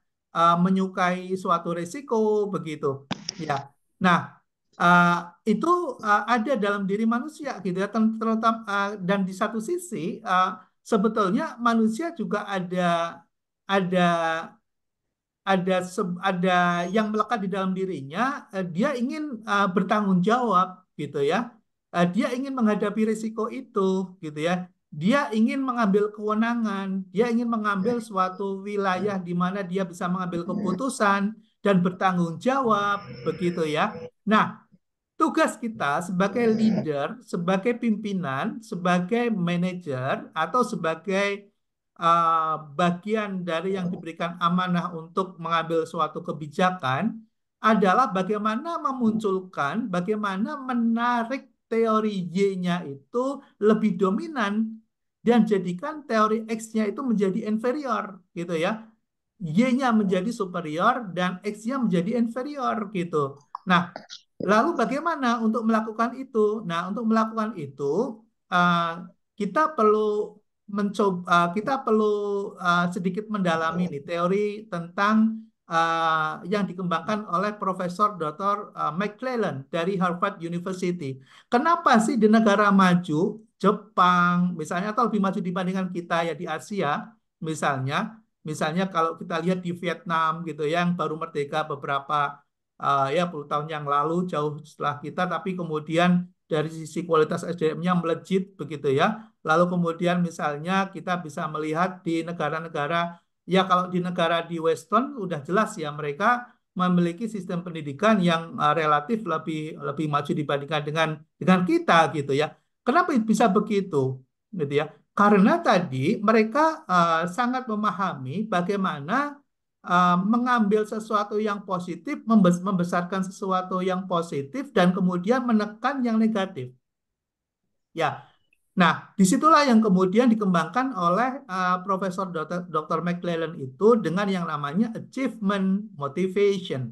menyukai suatu risiko begitu. Ya. Nah, uh, itu ada dalam diri manusia gitu ya, terutama dan di satu sisi sebetulnya manusia juga ada ada yang melekat di dalam dirinya, dia ingin bertanggung jawab gitu ya. Dia ingin menghadapi risiko itu gitu ya. dia ingin mengambil kewenangan, dia ingin mengambil suatu wilayah di mana dia bisa mengambil keputusan dan bertanggung jawab, begitu ya. Nah, tugas kita sebagai leader, sebagai pimpinan, sebagai manajer, atau sebagai bagian dari yang diberikan amanah untuk mengambil suatu kebijakan adalah bagaimana memunculkan, bagaimana menarik teori Y-nya itu lebih dominan dan jadikan teori X-nya itu menjadi inferior, gitu ya. Y-nya menjadi superior dan X-nya menjadi inferior, gitu. Nah, lalu bagaimana untuk melakukan itu? Nah, untuk melakukan itu kita perlu sedikit mendalami nih teori tentang yang dikembangkan oleh Profesor Dr. McClellan dari Harvard University. Kenapa sih di negara maju, Jepang misalnya, atau lebih maju dibandingkan kita ya di Asia, misalnya kalau kita lihat di Vietnam gitu yang baru merdeka beberapa ya puluh tahun yang lalu, jauh setelah kita, tapi kemudian dari sisi kualitas SDM-nya melejit begitu ya. Lalu kemudian misalnya kita bisa melihat di negara-negara, ya kalau di negara di Western udah jelas ya mereka memiliki sistem pendidikan yang relatif lebih maju dibandingkan dengan kita gitu ya. Kenapa bisa begitu gitu ya? Karena tadi mereka sangat memahami bagaimana mengambil sesuatu yang positif, membesarkan sesuatu yang positif, dan kemudian menekan yang negatif. Ya, nah disitulah yang kemudian dikembangkan oleh Profesor Dr. McClellan itu dengan yang namanya achievement motivation.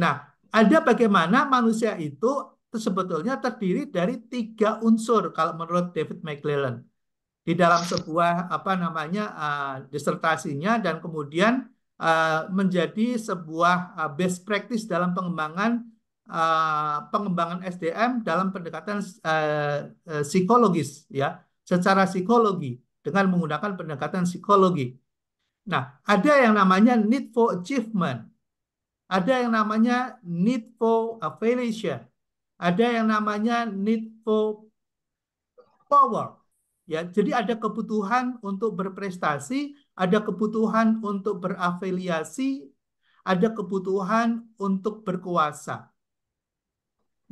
Nah, ada bagaimana manusia itu sebetulnya terdiri dari 3 unsur kalau menurut David McClellan di dalam sebuah disertasinya, dan kemudian menjadi sebuah best practice dalam pengembangan SDM dalam pendekatan psikologis ya, secara psikologi dengan menggunakan pendekatan psikologi. Nah, ada yang namanya need for achievement, ada yang namanya need for affiliation, ada yang namanya need for power. Ya, jadi ada kebutuhan untuk berprestasi, ada kebutuhan untuk berafiliasi, ada kebutuhan untuk berkuasa.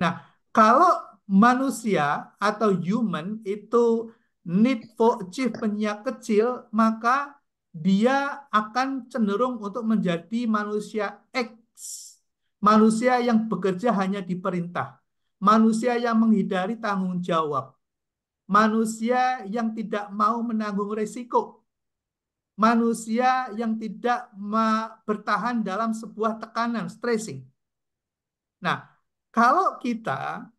Nah, kalau manusia atau human itu need for achievement-nya kecil, maka dia akan cenderung untuk menjadi manusia X. Manusia yang bekerja hanya diperintah. Manusia yang menghindari tanggung jawab. Manusia yang tidak mau menanggung risiko. Manusia yang tidak bertahan dalam sebuah tekanan, stressing. Nah, kalau kita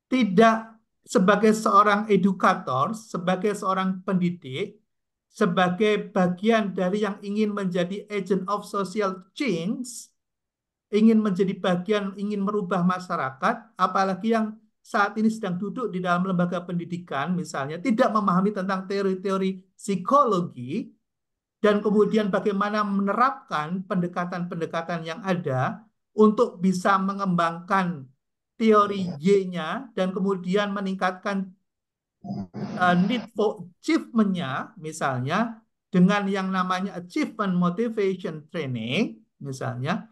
tidak sebagai seorang edukator, sebagai seorang pendidik, sebagai bagian dari yang ingin menjadi agent of social change, ingin menjadi bagian, ingin merubah masyarakat, apalagi yang saat ini sedang duduk di dalam lembaga pendidikan, misalnya, tidak memahami tentang teori-teori psikologi, dan kemudian bagaimana menerapkan pendekatan-pendekatan yang ada untuk bisa mengembangkan teori Y-nya, dan kemudian meningkatkan need for achievement-nya, misalnya, dengan yang namanya achievement motivation training, misalnya,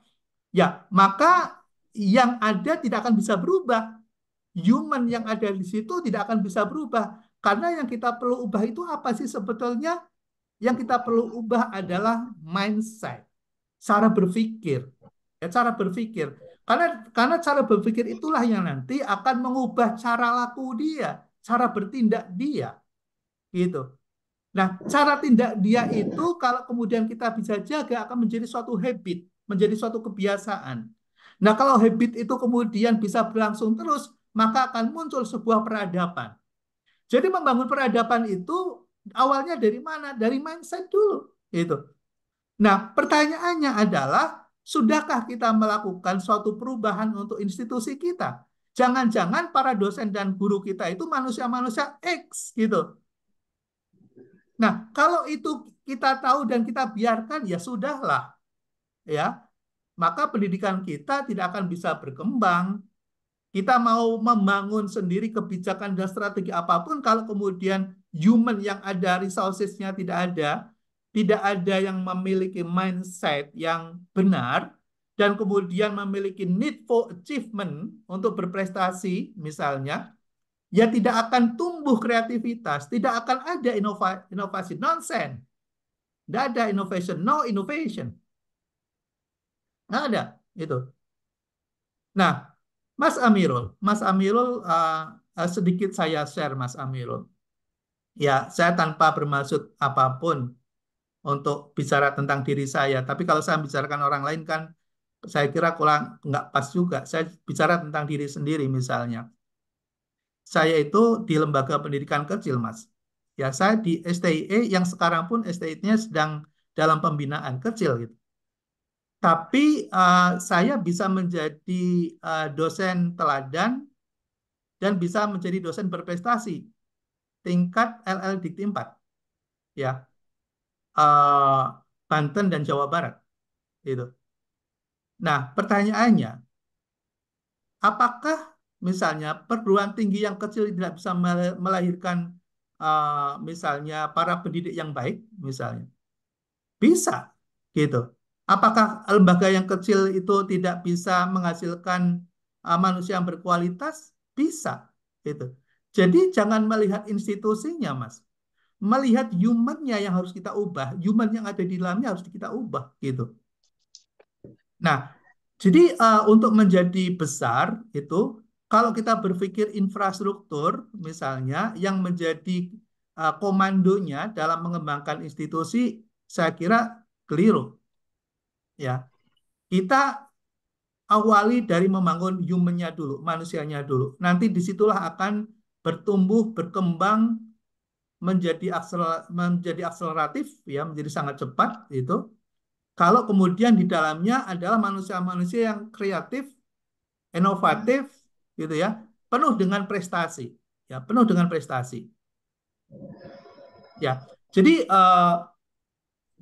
ya, maka yang ada tidak akan bisa berubah. Human yang ada di situ tidak akan bisa berubah. Karena yang kita perlu ubah itu apa sih sebetulnya? Yang kita perlu ubah adalah mindset, cara berpikir. Ya, cara berpikir. Karena cara berpikir itulah yang nanti akan mengubah cara laku dia, cara bertindak dia. Gitu. Nah, cara tindak dia itu kalau kemudian kita bisa jaga akan menjadi suatu habit, menjadi suatu kebiasaan. Nah, kalau habit itu kemudian bisa berlangsung terus, maka akan muncul sebuah peradaban. Jadi membangun peradaban itu awalnya dari mana? Dari mindset dulu. Gitu. Nah, pertanyaannya adalah, sudahkah kita melakukan suatu perubahan untuk institusi kita? Jangan-jangan para dosen dan guru kita itu manusia-manusia X gitu. Nah, kalau itu kita tahu dan kita biarkan, ya sudahlah. Ya, maka pendidikan kita tidak akan bisa berkembang. Kita mau membangun sendiri kebijakan dan strategi apapun, kalau kemudian human yang ada, resources-nya tidak ada yang memiliki mindset yang benar, dan kemudian memiliki need for achievement untuk berprestasi, misalnya, ya tidak akan tumbuh kreativitas, tidak akan ada inovasi, nonsense. Tidak ada innovation, no innovation. Nggak ada, itu. Nah, Mas Amirul, sedikit saya share, Mas Amirul. Ya, saya tanpa bermaksud apapun untuk bicara tentang diri saya. Tapi kalau saya bicarakan orang lain kan, saya kira kurang nggak pas juga. Saya bicara tentang diri sendiri misalnya. Saya itu di lembaga pendidikan kecil, Mas. Ya, saya di STIE yang sekarang pun STIE-nya sedang dalam pembinaan kecil gitu. Tapi saya bisa menjadi dosen teladan dan bisa menjadi dosen berprestasi tingkat LL Dikti 4 ya, eh, Banten dan Jawa Barat itu. Nah, pertanyaannya, apakah misalnya perguruan tinggi yang kecil tidak bisa melahirkan misalnya para pendidik yang baik misalnya? Bisa gitu. Apakah lembaga yang kecil itu tidak bisa menghasilkan manusia yang berkualitas? Bisa gitu. Jadi jangan melihat institusinya, Mas. Melihat human-nya yang harus kita ubah, human yang ada di dalamnya harus kita ubah gitu. Nah, jadi untuk menjadi besar itu kalau kita berpikir infrastruktur misalnya yang menjadi komandonya dalam mengembangkan institusi, saya kira keliru. Ya, kita awali dari membangun human-nya dulu, manusianya dulu. Nanti disitulah akan bertumbuh, berkembang menjadi akseleratif ya, menjadi sangat cepat itu. Kalau kemudian di dalamnya adalah manusia-manusia yang kreatif, inovatif gitu ya, penuh dengan prestasi. Ya, penuh dengan prestasi. Ya. Jadi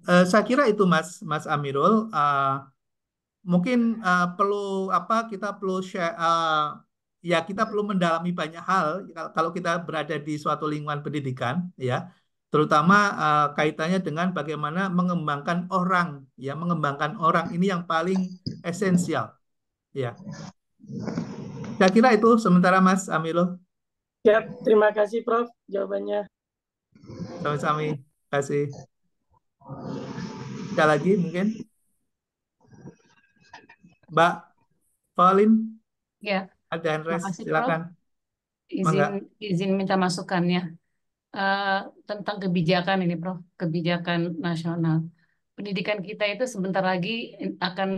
saya kira itu Mas Amirul. Mungkin perlu apa kita perlu share ya kita perlu mendalami banyak hal kalau kita berada di suatu lingkungan pendidikan ya, terutama kaitannya dengan bagaimana mengembangkan orang ini yang paling esensial ya. Saya kira itu sementara Mas Amilo. Ya, terima kasih Prof jawabannya. Sami-sami, kasih. Ada lagi mungkin Mbak Pauline, Ya, ada hand raise, makasih Prof. silakan. Mangga. Izin minta masukannya tentang kebijakan ini, Prof. Kebijakan nasional. Pendidikan kita itu sebentar lagi akan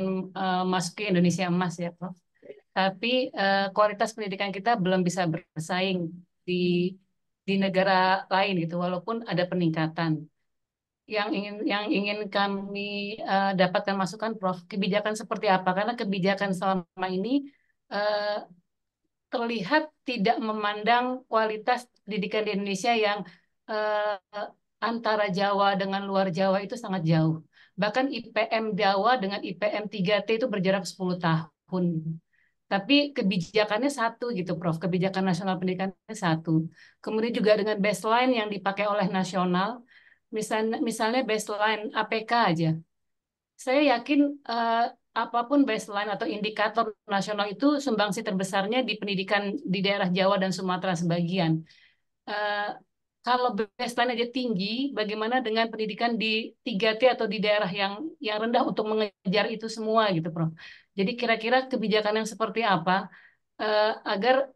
masuk ke Indonesia Emas ya, Prof. Tapi kualitas pendidikan kita belum bisa bersaing di negara lain gitu, walaupun ada peningkatan. Yang ingin kami dapatkan masukan, Prof. Kebijakan seperti apa? Karena kebijakan selama ini terlihat tidak memandang kualitas pendidikan di Indonesia yang antara Jawa dengan luar Jawa itu sangat jauh. Bahkan IPM Jawa dengan IPM 3T itu berjarak 10 tahun. Tapi kebijakannya satu gitu, Prof. Kebijakan nasional pendidikannya satu. Kemudian juga dengan baseline yang dipakai oleh nasional, misalnya baseline APK aja. Saya yakin apapun baseline atau indikator nasional itu sumbangsi terbesarnya di pendidikan di daerah Jawa dan Sumatera sebagian. Eh, Kalau baseline aja tinggi, bagaimana dengan pendidikan di 3T atau di daerah yang rendah untuk mengejar itu semua gitu, Prof. Jadi kira-kira kebijakan yang seperti apa agar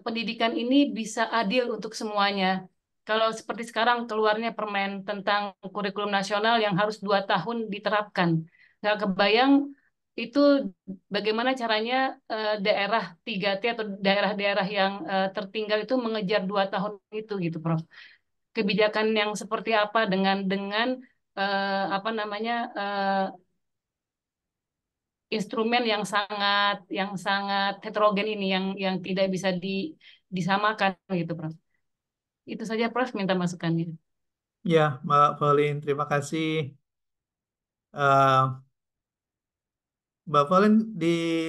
pendidikan ini bisa adil untuk semuanya. Kalau seperti sekarang keluarnya permen tentang kurikulum nasional yang harus 2 tahun diterapkan. Nggak kebayang itu bagaimana caranya daerah 3T atau daerah-daerah yang tertinggal itu mengejar 2 tahun itu gitu, Prof. Kebijakan yang seperti apa dengan apa namanya instrumen yang sangat heterogen ini yang tidak bisa disamakan gitu, Prof. Itu saja, Prof, minta masukannya. Ya, Mbak Pauline, terima kasih. Eh, Mbak Pauline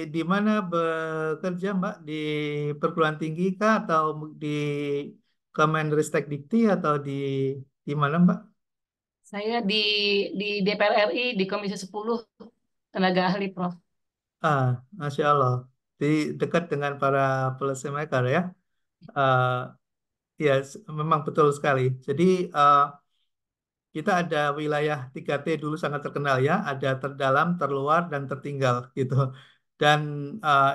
di mana bekerja Mbak? Di perguruan tinggi kah atau di Kemenristek-Dikti atau di mana, Mbak? Saya di DPR RI di Komisi 10 tenaga ahli, Prof. Masya Allah. Di dekat dengan para policy maker ya. Ya, memang betul sekali. Jadi kita ada wilayah 3T dulu sangat terkenal ya, ada terdalam, terluar, dan tertinggal gitu. Dan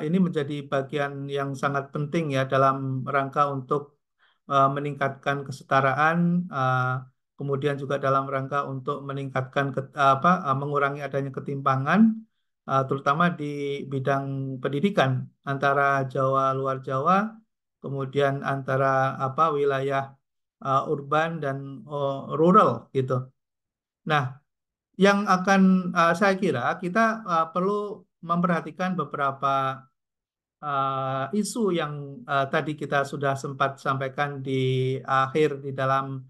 ini menjadi bagian yang sangat penting ya dalam rangka untuk meningkatkan kesetaraan, kemudian juga dalam rangka untuk meningkatkan mengurangi adanya ketimpangan, terutama di bidang pendidikan antara Jawa luar Jawa, kemudian antara wilayah urban dan rural gitu. Nah, yang akan saya kira kita perlu memperhatikan beberapa isu yang tadi kita sudah sempat sampaikan di akhir di dalam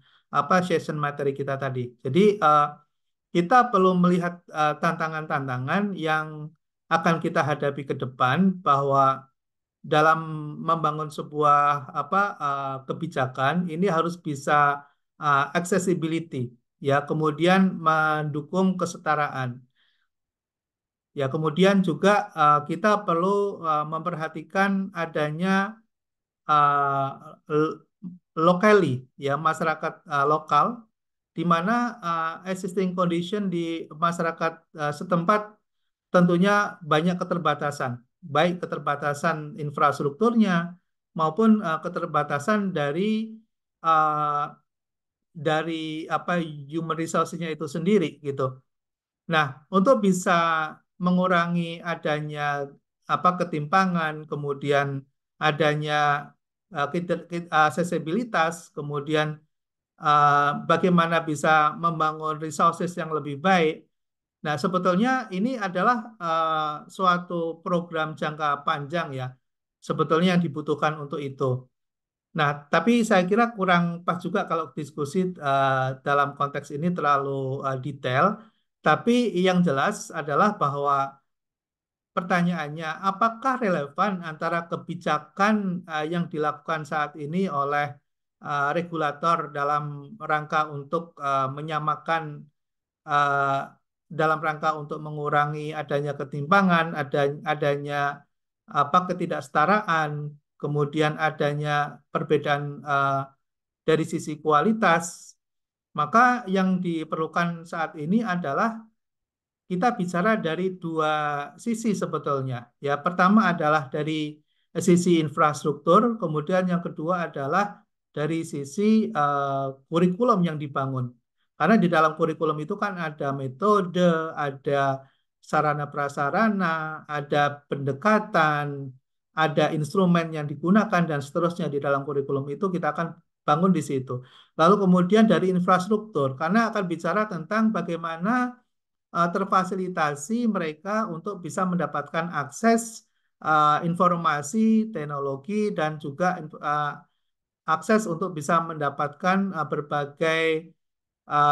session materi kita tadi. Jadi kita perlu melihat tantangan-tantangan yang akan kita hadapi ke depan bahwa dalam membangun sebuah kebijakan ini harus bisa accessibility ya, kemudian mendukung kesetaraan. Ya, kemudian juga kita perlu memperhatikan adanya locally ya, masyarakat lokal di mana existing condition di masyarakat setempat tentunya banyak keterbatasan, baik keterbatasan infrastrukturnya maupun keterbatasan dari human resource-nya itu sendiri gitu. Nah, untuk bisa mengurangi adanya ketimpangan, kemudian adanya aksesibilitas, kemudian bagaimana bisa membangun resources yang lebih baik. Nah, sebetulnya ini adalah suatu program jangka panjang ya, sebetulnya yang dibutuhkan untuk itu. Nah, tapi saya kira kurang pas juga kalau diskusi dalam konteks ini terlalu detail. Tapi yang jelas adalah bahwa pertanyaannya, apakah relevan antara kebijakan yang dilakukan saat ini oleh regulator dalam rangka untuk menyamakan, dalam rangka untuk mengurangi adanya ketimpangan, adanya ketidaksetaraan, kemudian adanya perbedaan dari sisi kualitas, maka yang diperlukan saat ini adalah kita bicara dari dua sisi sebetulnya. Ya, pertama adalah dari sisi infrastruktur, kemudian yang kedua adalah dari sisi kurikulum yang dibangun. Karena di dalam kurikulum itu kan ada metode, ada sarana prasarana, ada pendekatan, ada instrumen yang digunakan dan seterusnya di dalam kurikulum itu kita akan bangun di situ. Lalu kemudian dari infrastruktur, karena akan bicara tentang bagaimana terfasilitasi mereka untuk bisa mendapatkan akses informasi, teknologi, dan juga akses untuk bisa mendapatkan berbagai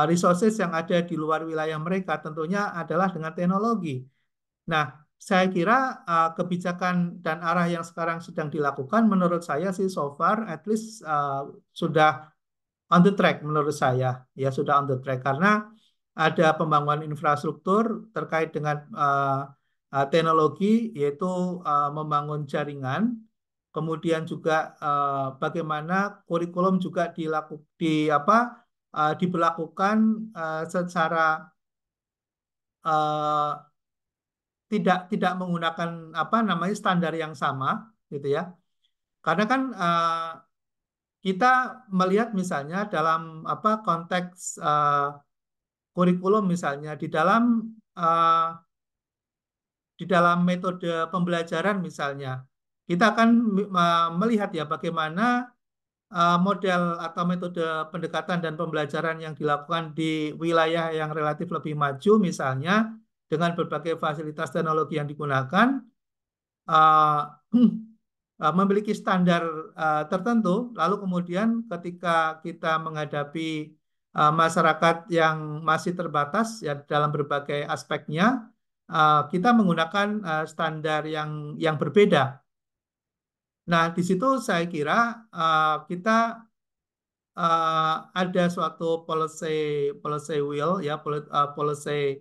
resources yang ada di luar wilayah mereka, tentunya adalah dengan teknologi. Nah, saya kira kebijakan dan arah yang sekarang sedang dilakukan menurut saya sih so far at least sudah on the track menurut saya. Ya, sudah on the track karena ada pembangunan infrastruktur terkait dengan teknologi, yaitu membangun jaringan, kemudian juga bagaimana kurikulum juga diberlakukan secara tidak menggunakan standar yang sama, gitu ya. Karena kan kita melihat misalnya dalam konteks kurikulum misalnya di dalam metode pembelajaran misalnya kita akan melihat ya bagaimana model atau metode pendekatan dan pembelajaran yang dilakukan di wilayah yang relatif lebih maju misalnya dengan berbagai fasilitas teknologi yang digunakan memiliki standar tertentu, lalu kemudian ketika kita menghadapi masyarakat yang masih terbatas ya dalam berbagai aspeknya, kita menggunakan standar yang berbeda. Nah, di situ saya kira kita ada suatu policy policy will ya policy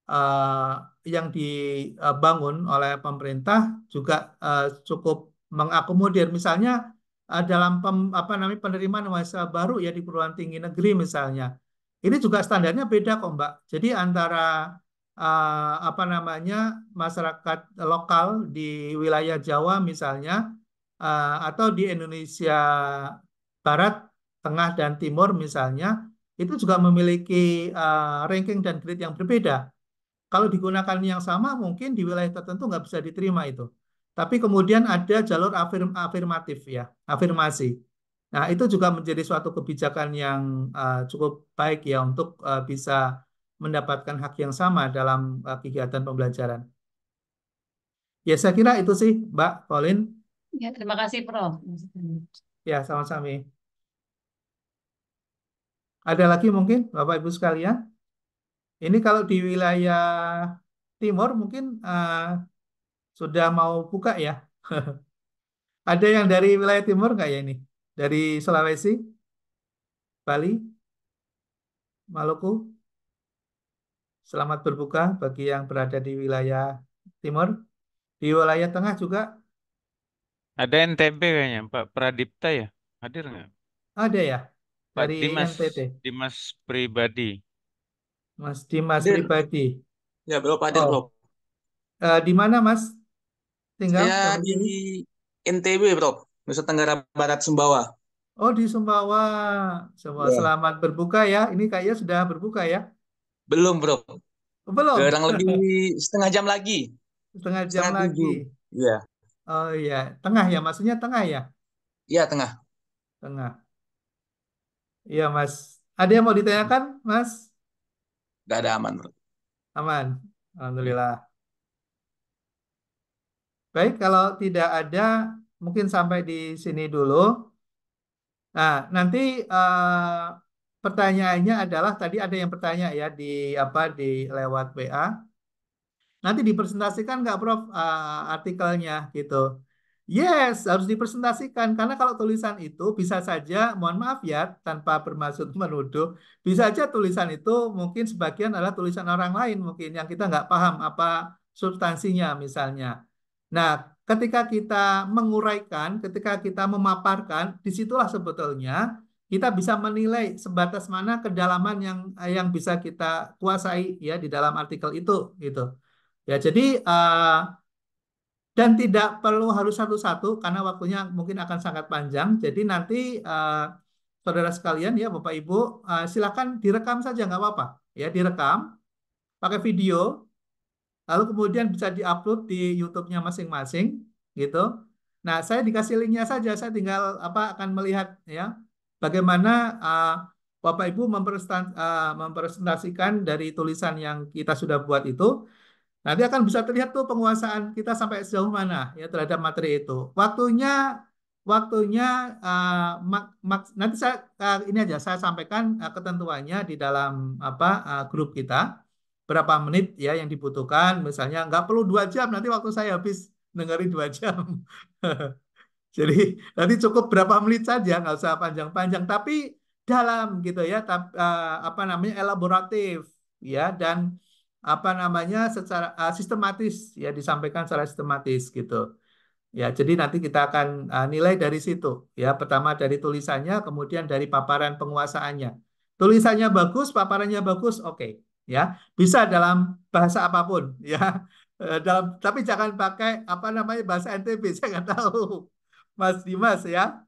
eh, yang dibangun oleh pemerintah juga cukup mengakomodir. Misalnya dalam apa namanya penerimaan mahasiswa baru ya di perguruan tinggi negeri misalnya, ini juga standarnya beda kok Mbak. Jadi antara apa namanya masyarakat lokal di wilayah Jawa misalnya atau di Indonesia Barat, Tengah dan Timur misalnya, itu juga memiliki ranking dan grade yang berbeda. Kalau digunakan yang sama, mungkin di wilayah tertentu nggak bisa diterima itu. Tapi kemudian ada jalur afirmatif ya, afirmasi. Nah, itu juga menjadi suatu kebijakan yang cukup baik ya untuk bisa mendapatkan hak yang sama dalam kegiatan pembelajaran. Ya, saya kira itu sih, Mbak Pauline. Ya, terima kasih, Prof. Ya, sama-sama. Ada lagi mungkin, Bapak Ibu sekalian? Ini kalau di wilayah timur mungkin sudah mau buka ya. Ada yang dari wilayah timur nggak ya ini? Dari Sulawesi, Bali, Maluku? Selamat berbuka bagi yang berada di wilayah timur. Di wilayah tengah juga Ada NTB kayaknya, Pak Pradipta ya? Hadir nggak? ada ya? Pak Dari Dimas, NTT, Dimas Pribadi. Mas Dimas Hadir. pribadi. Ya, Bro, hadir, Bro. Oh, di mana Mas tinggal? Saya di Domisili? NTB, Bro. Nusa Tenggara Barat, Sumbawa. Oh, di Sumbawa. Ya. Selamat berbuka ya. Ini kayaknya sudah berbuka ya? Belum, Bro. Belum. Kurang lebih setengah jam lagi. Setengah jam Setengah lagi. 7. Iya. Oh iya, tengah ya, maksudnya tengah ya? Iya, tengah. Tengah. Iya, Mas. Ada yang mau ditanyakan, Mas? Gak ada aman, Bro. Aman. Alhamdulillah. Baik, kalau tidak ada, mungkin sampai di sini dulu. Nah, nanti pertanyaannya adalah tadi ada yang bertanya ya di apa di lewat WA. Nanti dipresentasikan nggak, Prof, artikelnya gitu? Yes, harus dipresentasikan karena kalau tulisan itu bisa saja, mohon maaf ya, tanpa bermaksud menuduh, bisa aja tulisan itu mungkin sebagian adalah tulisan orang lain mungkin yang kita nggak paham apa substansinya misalnya. Nah, ketika kita menguraikan, ketika kita memaparkan, disitulah sebetulnya kita bisa menilai sebatas mana kedalaman yang bisa kita kuasai ya di dalam artikel itu gitu. Ya, jadi dan tidak perlu harus satu-satu karena waktunya mungkin akan sangat panjang. Jadi nanti saudara sekalian ya Bapak Ibu silakan direkam saja nggak apa-apa ya direkam pakai video lalu kemudian bisa diupload di YouTube-nya masing-masing gitu. Nah saya dikasih linknya saja saya tinggal apa akan melihat ya bagaimana Bapak Ibu mempresentasikan dari tulisan yang kita sudah buat itu. Nanti akan bisa terlihat tuh penguasaan kita sampai sejauh mana ya terhadap materi itu. Waktunya nanti saya ini aja saya sampaikan ketentuannya di dalam apa grup kita berapa menit ya yang dibutuhkan. Misalnya nggak perlu 2 jam nanti waktu saya habis dengerin 2 jam. Jadi nanti cukup berapa menit saja nggak usah panjang-panjang tapi dalam gitu ya apa namanya elaboratif ya dan apa namanya secara sistematis ya disampaikan secara sistematis gitu. Ya, jadi nanti kita akan nilai dari situ ya. Pertama dari tulisannya, kemudian dari paparan penguasaannya. Tulisannya bagus, paparannya bagus, oke. Ya, bisa dalam bahasa apapun ya. Tapi jangan pakai apa namanya bahasa NTB, saya nggak tahu. Mas Dimas ya.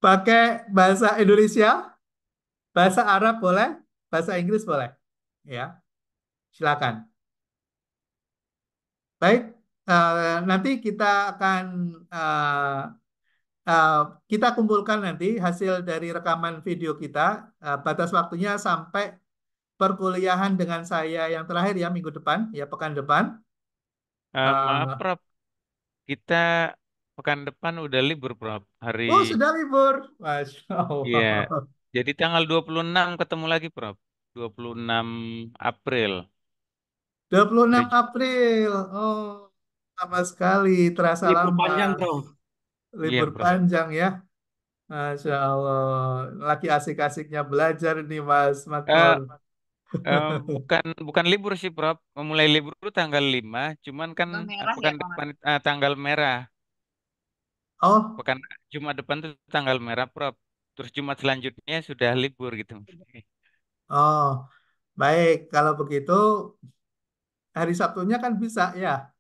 Pakai bahasa Indonesia, bahasa Arab boleh, bahasa Inggris boleh. Ya, silakan. Baik, nanti kita akan eh, eh, kita kumpulkan nanti hasil dari rekaman video kita. Batas waktunya sampai perkuliahan dengan saya yang terakhir ya minggu depan, ya pekan depan. Maaf, Eh, Prof. Kita pekan depan udah libur, Prof. Hari, oh sudah libur, Masya iya. Allah. Jadi tanggal 26 ketemu lagi, Prof. 26 April. 26 Hari, April, oh lama sekali, terasa Libur lama. panjang, Bro. iya, Libur Prof. panjang ya. Masya Allah, lagi asik-asiknya belajar nih Mas Eh, Makmur. bukan bukan libur sih, Prof. Mulai libur itu tanggal 5, cuman kan Tanggal merah ya, pekan Pak depan tanggal merah. Oh, Pekan Jumat depan tuh tanggal merah, Prof. Terus Jumat selanjutnya sudah libur gitu. oh, baik. Kalau begitu hari Sabtunya kan bisa ya,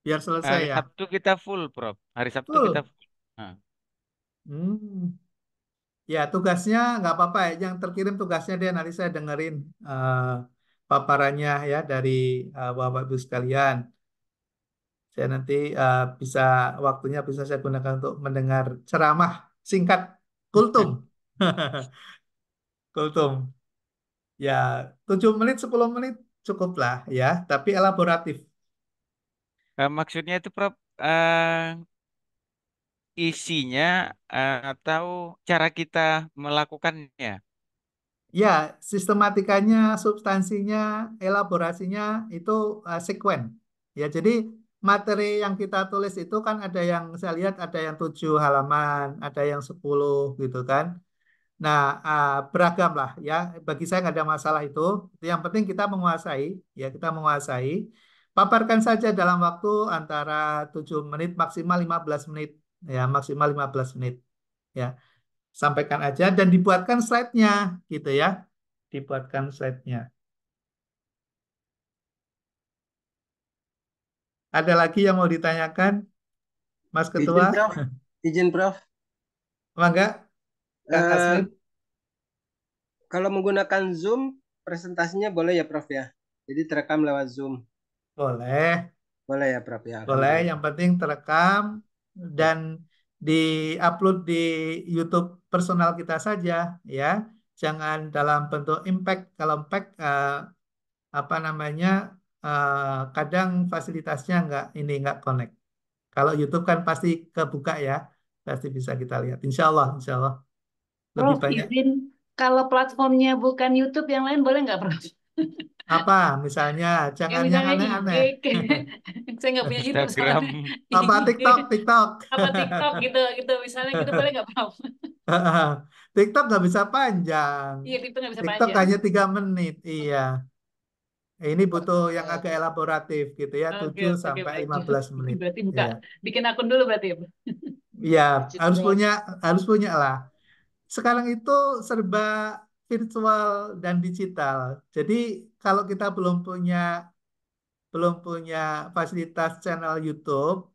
biar selesai Hari ya. Sabtu kita full, Prof. Hari Sabtu kita Full. full. Nah, Hmm. Ya, tugasnya nggak apa-apa ya. Yang terkirim tugasnya dia nanti saya dengerin paparannya ya dari Bapak Ibu sekalian. Saya nanti bisa waktunya bisa saya gunakan untuk mendengar ceramah singkat kultum. Kultum. Ya, 7 menit 10 menit cukup lah ya, tapi elaboratif. maksudnya itu, Prof. eh, isinya atau cara kita melakukannya. Ya, sistematikanya, substansinya, elaborasinya itu sekuen. Ya, jadi materi yang kita tulis itu kan ada yang saya lihat ada yang 7 halaman, ada yang 10 gitu kan. Nah, beragam lah ya. Bagi saya nggak ada masalah itu. Yang penting kita menguasai, ya kita menguasai. Paparkan saja dalam waktu antara 7 menit maksimal 15 menit, ya maksimal 15 menit. Ya, sampaikan aja dan dibuatkan slide-nya, gitu ya. Dibuatkan slide-nya. Ada lagi yang mau ditanyakan, Mas Ketua? Izin Prof, izin Prof. Mangga, Kang Eh, Asmin? kalau menggunakan Zoom, presentasinya boleh ya Prof ya? Jadi terekam lewat Zoom. Boleh. Boleh ya Prof ya, Boleh, Alhamdulillah. yang penting terekam Ya. dan di-upload di YouTube personal kita saja, ya. Jangan dalam bentuk impact. Kalau impact, apa namanya, kadang fasilitasnya nggak connect. Kalau YouTube kan pasti kebuka ya, pasti bisa kita lihat. Insya Allah lebih Prof, banyak. izin kalau platformnya bukan YouTube yang lain boleh nggak, Prof? Apa, misalnya, Kayak jangan yang misalnya IG, aneh-aneh. saya nggak punya YouTube Instagram. soalnya. Apa, IG TikTok. apa TikTok gitu, gitu misalnya gitu boleh nggak, Prof? TikTok nggak bisa panjang. Iya, TikTok nggak bisa TikTok panjang. hanya 3 menit. Iya. Ini butuh yang Eh, agak elaboratif gitu ya, Oke, 7 oke, sampai baik. 15 menit. Berarti buka, Iya. bikin akun dulu berarti ya, Prof? Iya, izin harus Prof. punya lah. Sekarang itu serba virtual dan digital. Jadi kalau kita belum punya fasilitas channel YouTube,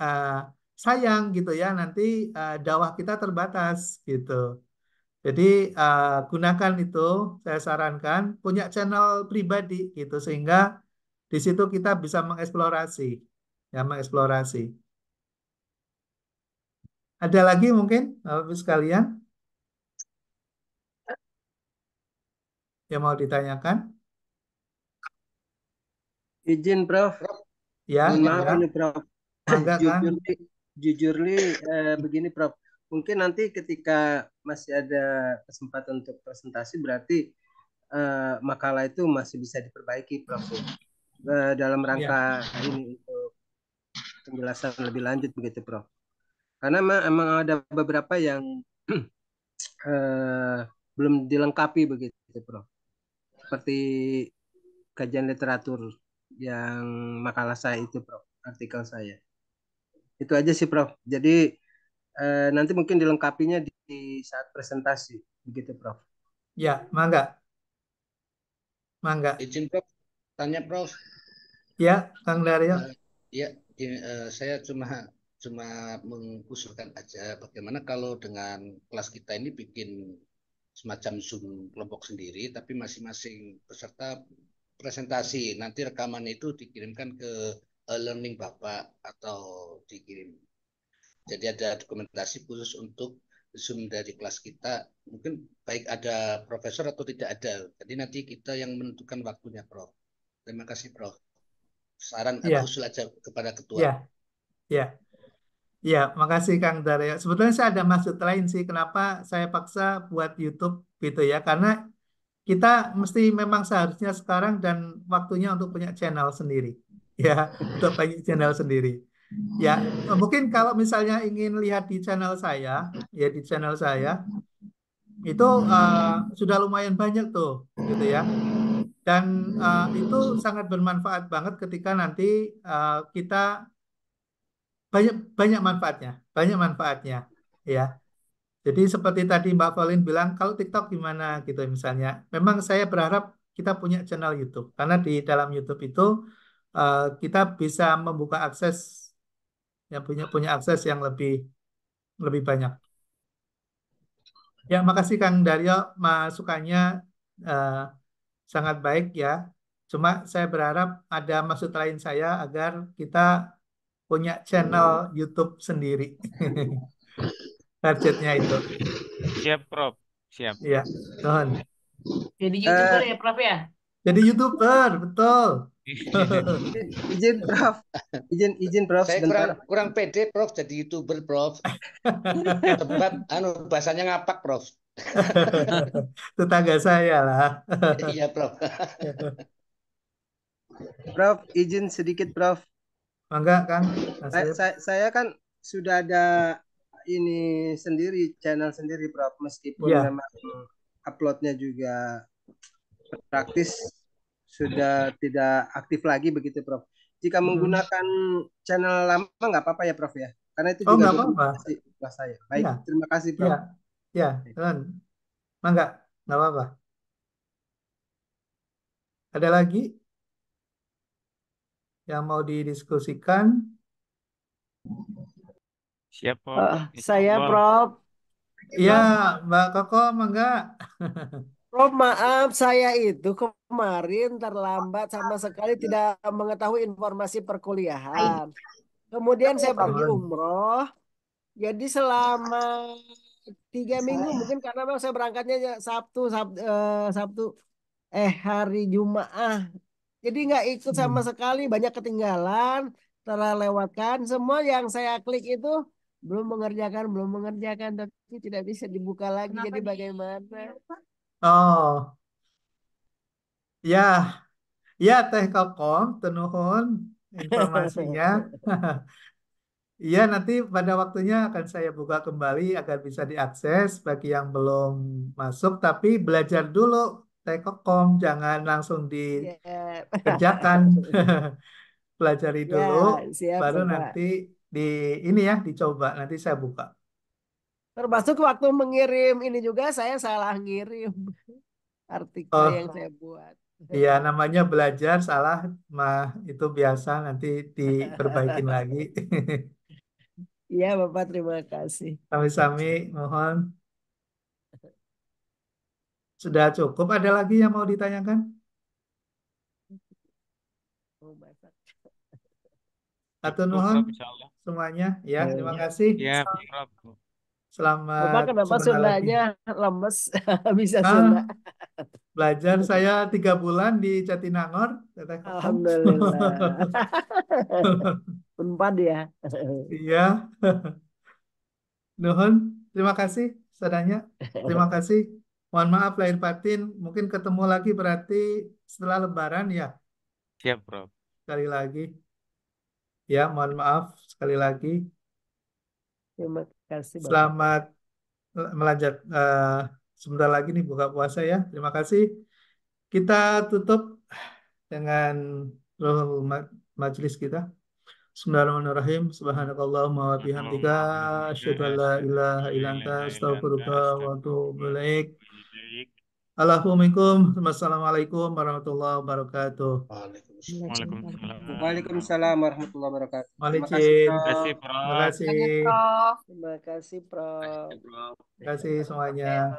eh, sayang gitu ya, nanti dakwah kita terbatas gitu. Jadi gunakan itu, saya sarankan punya channel pribadi gitu sehingga di situ kita bisa mengeksplorasi, ya mengeksplorasi. Ada lagi mungkin, Bapak Ibu sekalian, yang mau ditanyakan? Izin Prof, Ya, mohon maaf mangga, ini Prof. mangga Kang. Jujurly begini Prof. Mungkin nanti ketika masih ada kesempatan untuk presentasi berarti makalah itu masih bisa diperbaiki Prof. Dalam Ya, rangka ini untuk penjelasan lebih lanjut begitu Prof. Karena emang ada beberapa yang eh, belum dilengkapi begitu Prof. Seperti kajian literatur yang makalah saya itu Prof, artikel saya. Itu aja sih Prof. Jadi nanti mungkin dilengkapinya di saat presentasi begitu Prof. ya, mangga. Izin Prof, tanya Prof. Ya, Kang Daryo. Eh, ya, saya cuma cuma mengusulkan aja bagaimana kalau dengan kelas kita ini bikin semacam Zoom kelompok sendiri, tapi masing-masing peserta presentasi. Nanti rekaman itu dikirimkan ke learning Bapak atau dikirim. Jadi ada dokumentasi khusus untuk Zoom dari kelas kita. Mungkin baik ada profesor atau tidak ada. Jadi nanti kita yang menentukan waktunya, Prof. Terima kasih, Prof. Saran apa Ya, usul aja kepada ketua. ya, ya. Ya, makasih Kang Daryo. Sebetulnya saya ada maksud lain sih, kenapa saya paksa buat YouTube gitu ya. Karena kita mesti memang seharusnya sekarang dan waktunya untuk punya channel sendiri. Ya, untuk punya channel sendiri. Ya, mungkin kalau misalnya ingin lihat di channel saya, ya di channel saya itu sudah lumayan banyak tuh, gitu ya. Dan itu sangat bermanfaat banget ketika nanti kita banyak banyak banyak manfaatnya, ya. Jadi seperti tadi Mbak Pauline bilang, kalau TikTok gimana gitu misalnya. Memang saya berharap kita punya channel YouTube, karena di dalam YouTube itu kita bisa membuka akses, yang punya punya akses yang lebih lebih banyak. Ya, makasih Kang Daryo, masukannya eh, sangat baik ya. Cuma saya berharap ada maksud lain saya agar kita punya channel YouTube sendiri. Targetnya itu. Siap, Prof. Siap. Iya, Tuhan. Jadi YouTuber ya, Prof ya? Jadi YouTuber, betul. Izin Prof, izin Prof Saya sebentar. kurang pede, Prof, jadi YouTuber, Prof. Sebab bahasanya ngapak, Prof. Tetangga saya lah. Iya, Prof. Prof, izin sedikit Prof. Enggak, Kang. Saya kan sudah ada ini sendiri, channel sendiri Prof, meskipun Ya. memang uploadnya juga praktis sudah tidak aktif lagi begitu Prof. Jika menggunakan channel lama nggak apa-apa ya Prof ya, karena itu juga nggak apa-apa. kelas saya. Baik, Ya. terima kasih Prof. Ya, Tuhan. Enggak apa-apa. Ada lagi yang mau didiskusikan? Siap, Prof. Saya Insyaallah. Prof. Iya, Mbak Koko, enggak. Prof, maaf saya itu kemarin terlambat sama sekali tidak mengetahui informasi perkuliahan. Kemudian saya pergi umroh. Jadi selama 3 minggu mungkin karena memang saya berangkatnya Sabtu hari Jumat. Jadi nggak ikut sama sekali, banyak ketinggalan, terlewatkan. Semua yang saya klik itu belum mengerjakan, tapi tidak bisa dibuka lagi. Jadi bagaimana? Oh, ya, ya Teh Koko, tenuhun informasinya. Iya, nanti pada waktunya akan saya buka kembali agar bisa diakses bagi yang belum masuk. Tapi belajar dulu Teh Kokom, jangan langsung dikerjakan. Pelajari Ya, dulu, siap baru Bapak. nanti di ini ya dicoba. Nanti saya buka. Termasuk waktu mengirim ini juga saya salah ngirim artikel yang saya buat. Iya, namanya belajar salah, mah itu biasa. Nanti diperbaikin lagi. Iya Bapak, terima kasih. Sami-sami, mohon. Sudah cukup. Ada lagi yang mau ditanyakan? Atur nuhun semuanya. Ya, terima kasih. Ya, Prof. Selamat Bapak kenapa sebentar lagi. Sundanya lemes? Bisa Sunda. Belajar saya 3 bulan di Jatinangor. Teteh Kokom. Alhamdulillah. Unpad ya. Iya. Nuhun, terima kasih saudanya. Terima kasih. Mohon maaf lahir batin. Mungkin ketemu lagi berarti setelah Lebaran ya. Siap, Prof. Sekali lagi. Ya, mohon maaf sekali lagi. Terima kasih Bapak. Selamat melanjut. Sebentar lagi nih buka puasa ya. Terima kasih. Kita tutup dengan roh majelis kita. Bismillahirrahmanirrahim. Subhanakallahumma wa bihamdika asyhadu an la ilaha illa anta astaghfiruka wa atubu ilaik. Assalamualaikum warahmatullahi wabarakatuh. Waalaikumsalam warahmatullahi wabarakatuh. Terima kasih, Prof. Terima kasih. Terima kasih Prof. Terima kasih semuanya.